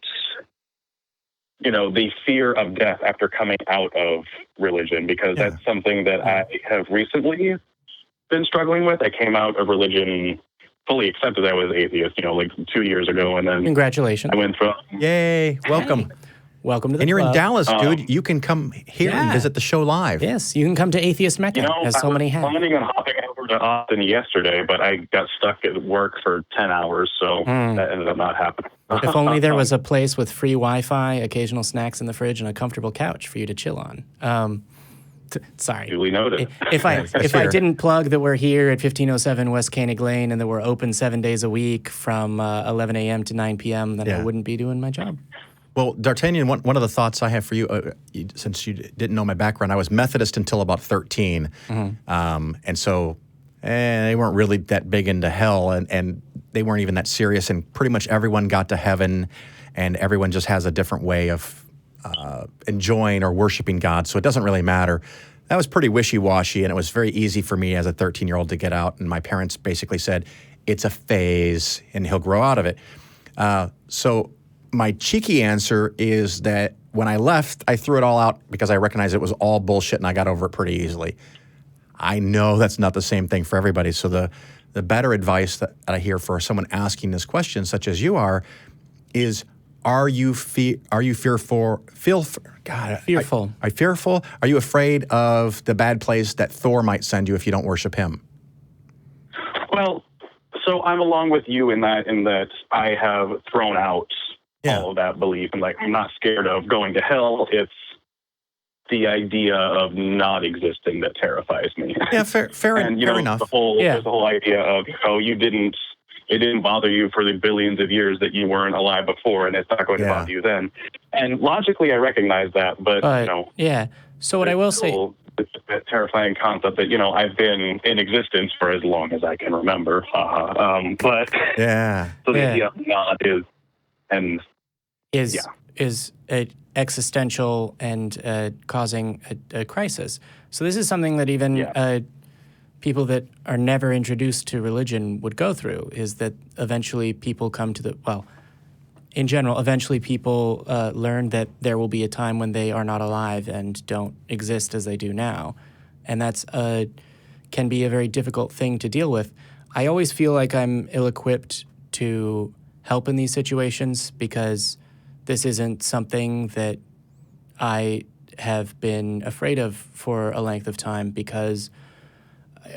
the fear of death after coming out of religion, because that's something that I have recently been struggling with. I came out of religion fully accepted I was atheist, like 2 years ago, and then Congratulations. I went from Yay. Welcome. Welcome to the And you're in club. Dallas, dude. You can come here and Yeah. visit the show live. Yes, you can come to Atheist Mecca, as so many I have. was planning on hopping over to Austin yesterday, but I got stuck at work for 10 hours, so that ended up not happening. If only there was a place with free Wi-Fi, occasional snacks in the fridge, and a comfortable couch for you to chill on. Sorry. Duly noted. If I didn't plug that we're here at 1507 West Koenig Lane and that we're open 7 days a week from 11 a.m. to 9 p.m., then I wouldn't be doing my job. Well, D'Artagnan, one of the thoughts I have for you, since you didn't know my background, I was Methodist until about 13. And so they weren't really that big into hell, and they weren't even that serious, and pretty much everyone got to heaven, and everyone just has a different way of enjoying or worshiping God, so it doesn't really matter. That was pretty wishy-washy, and it was very easy for me as a 13-year-old to get out, and my parents basically said, it's a phase, and he'll grow out of it. So my cheeky answer is that when I left, I threw it all out because I recognized it was all bullshit, and I got over it pretty easily. I know that's not the same thing for everybody, so the better advice that I hear for someone asking this question, such as you are, is are you fearful? Fearful. Are you fearful? Are you afraid of the bad place that Thor might send you if you don't worship him? Well, so I'm along with you in that I have thrown out all of that belief, and I'm not scared of going to hell. It's the idea of not existing that terrifies me. Yeah, fair enough. The whole idea of it didn't bother you for the billions of years that you weren't alive before, and it's not going to bother you then. And logically, I recognize that, but yeah. So what I will say, it's that terrifying concept that I've been in existence for as long as I can remember. But so the idea of God is existential and causing a crisis. So this is something that even people that are never introduced to religion would go through, is that eventually people come to in general, eventually people learn that there will be a time when they are not alive and don't exist as they do now. And that's can be a very difficult thing to deal with. I always feel like I'm ill-equipped to help in these situations because this isn't something that I have been afraid of for a length of time, because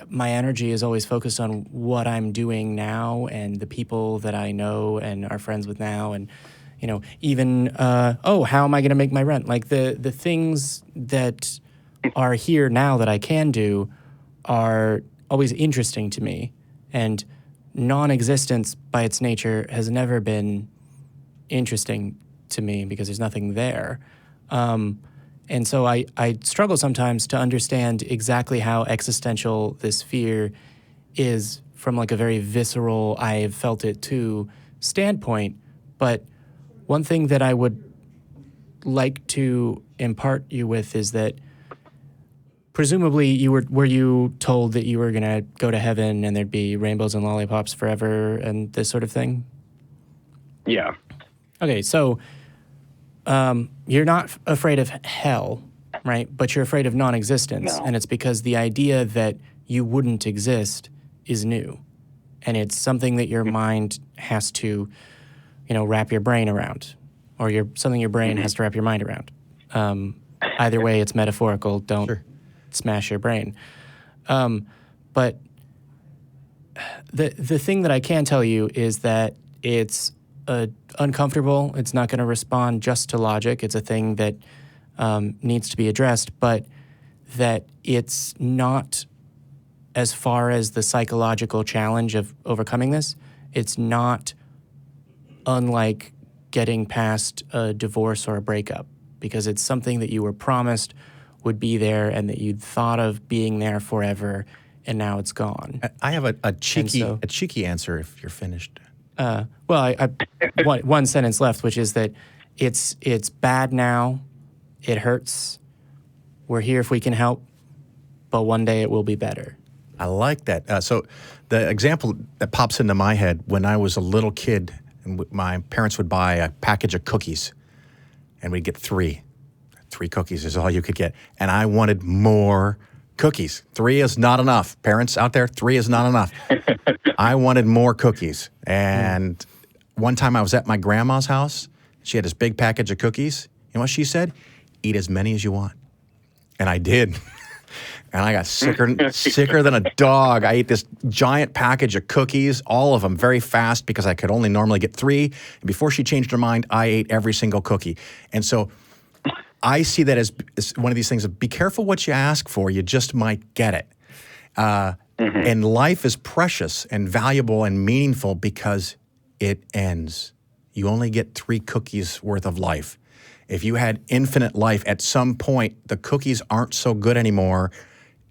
my energy is always focused on what I'm doing now and the people that I know and are friends with now, and even how am I going to make my rent? Like the things that are here now that I can do are always interesting to me, and non-existence by its nature has never been interesting to me because there's nothing there. And so I struggle sometimes to understand exactly how existential this fear is from a very visceral, I've felt it too standpoint. But one thing that I would like to impart you with is that presumably were you told that you were going to go to heaven and there'd be rainbows and lollipops forever and this sort of thing? Yeah. Okay, so you're not afraid of hell, right? But you're afraid of non-existence. No. And it's because the idea that you wouldn't exist is new. And it's something that your mind has to, wrap your brain around, or something your brain has to wrap your mind around. Either way, it's metaphorical. Don't smash your brain. But the thing that I can tell you is that it's uncomfortable. It's not going to respond just to logic. It's a thing that needs to be addressed, but that it's not, as far as the psychological challenge of overcoming this, it's not unlike getting past a divorce or a breakup, because it's something that you were promised would be there and that you'd thought of being there forever, and now it's gone. I have a cheeky answer if you're finished. Well, I one sentence left, which is that it's bad now, it hurts, we're here if we can help, but one day it will be better. I like that. So the example that pops into my head, when I was a little kid, and my parents would buy a package of cookies, and we'd get 3. 3 cookies is all you could get. And I wanted more cookies. 3 is not enough. Parents out there, 3 is not enough. I wanted more cookies. And one time I was at my grandma's house. She had this big package of cookies. You know what she said? Eat as many as you want. And I did. And I got sicker than a dog. I ate this giant package of cookies, all of them very fast, because I could only normally get 3. And before she changed her mind, I ate every single cookie. And so I see that as one of these things of be careful what you ask for. You just might get it. And life is precious and valuable and meaningful because it ends. You only get 3 cookies worth of life. If you had infinite life, at some point, the cookies aren't so good anymore.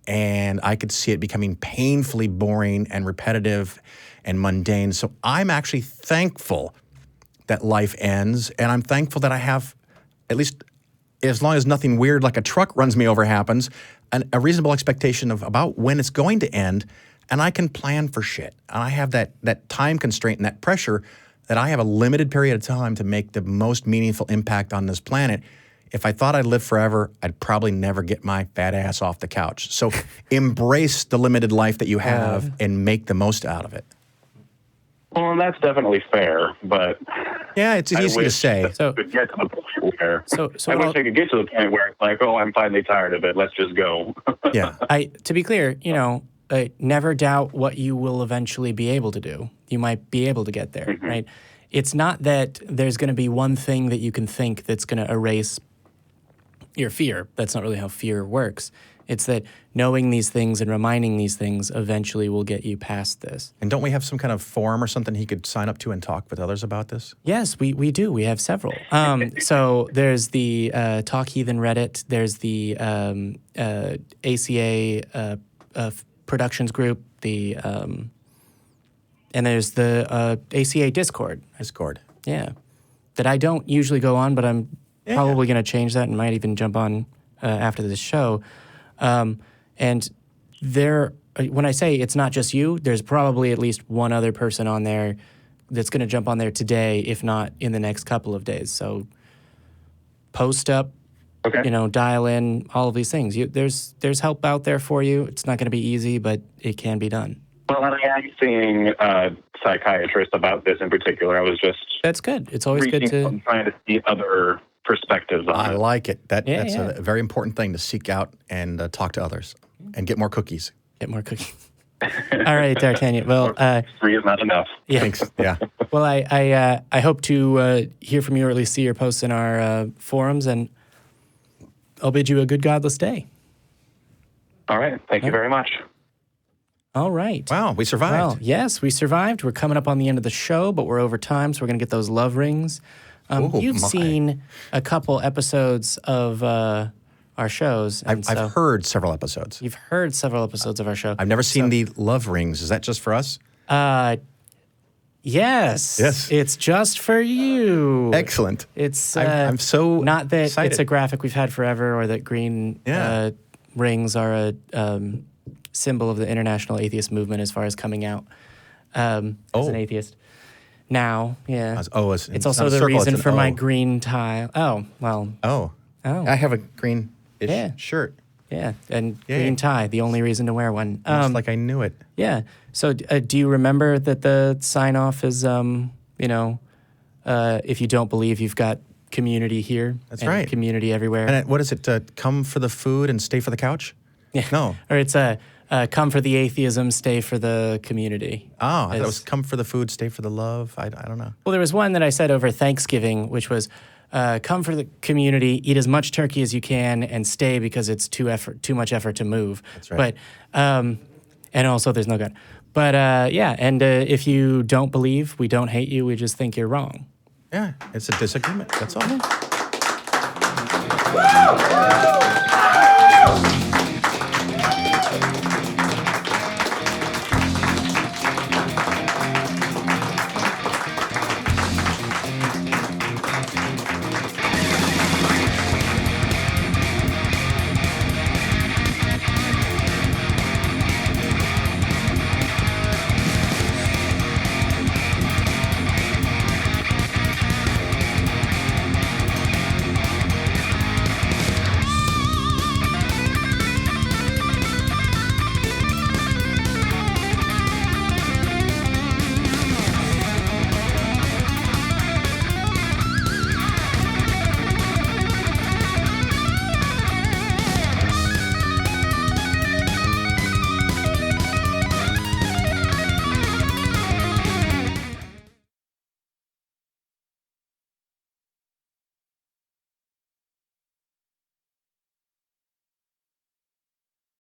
And I could see it becoming painfully boring and repetitive and mundane. So I'm actually thankful that life ends. And I'm thankful that I have, at least as long as nothing weird like a truck runs me over happens, a reasonable expectation of about when it's going to end. And I can plan for shit. And I have that time constraint and that pressure that I have a limited period of time to make the most meaningful impact on this planet. If I thought I'd live forever, I'd probably never get my fat ass off the couch. So embrace the limited life that you have and make the most out of it. Well, and that's definitely fair, but yeah, it's easy to say. So could get to the point where I wish I could get to the point where it's like, oh, I'm finally tired of it. Let's just go. Yeah. To be clear, never doubt what you will eventually be able to do. You might be able to get there, right? It's not that there's going to be one thing that you can think that's going to erase your fear. That's not really how fear works. It's that knowing these things and reminding these things eventually will get you past this. And don't we have some kind of forum or something he could sign up to and talk with others about this? Yes, we do. We have several. So there's the Talk Heathen Reddit. There's the ACA Productions group. And there's the ACA Discord. Yeah. That I don't usually go on, but I'm probably going to change that and might even jump on after this show. And there, when I say it's not just you, there's probably at least one other person on there that's going to jump on there today, if not in the next couple of days. So post up, dial in, all of these things. There's help out there for you. It's not going to be easy, but it can be done. Well, and I am seeing a psychiatrist about this in particular. I was just... That's good. It's always good to... I'm trying to see other perspectives on it. I like it. That's a very important thing, to seek out and talk to others and get more cookies. Get more cookies. All right, D'Artagnan. Well, 3 is not enough. Yeah. Thanks. Yeah. Well, I hope to hear from you, or at least see your posts in our forums, and I'll bid you a good godless day. All right. Thank you very much. All right. Wow, we survived. Well, yes, we survived. We're coming up on the end of the show, but we're over time, so we're going to get those love rings. You've seen a couple episodes of our shows. I've heard several episodes. You've heard several episodes of our show. I've never seen the love rings. Is that just for us? Yes. Yes. It's just for you. Excellent. It's I'm so not that excited. It's a graphic we've had forever, or that green rings are a symbol of the international atheist movement as far as coming out as an atheist. Now, yeah. It's also the reason for my green tie. Oh, well. Oh. I have a green-ish shirt. Yeah, and green tie, the only reason to wear one. Just like I knew it. Yeah. So do you remember that the sign-off is, if you don't believe, you've got community here. That's right. Community everywhere. And what is it? Come for the food and stay for the couch? Yeah. No. Or it's come for the atheism, stay for the community. Oh, I thought it was come for the food, stay for the love. I don't know. Well, there was one that I said over Thanksgiving, which was come for the community, eat as much turkey as you can, and stay because it's too much effort to move. That's right. But and also there's no God. But yeah, and if you don't believe, we don't hate you. We just think you're wrong. Yeah, it's a disagreement. That's all.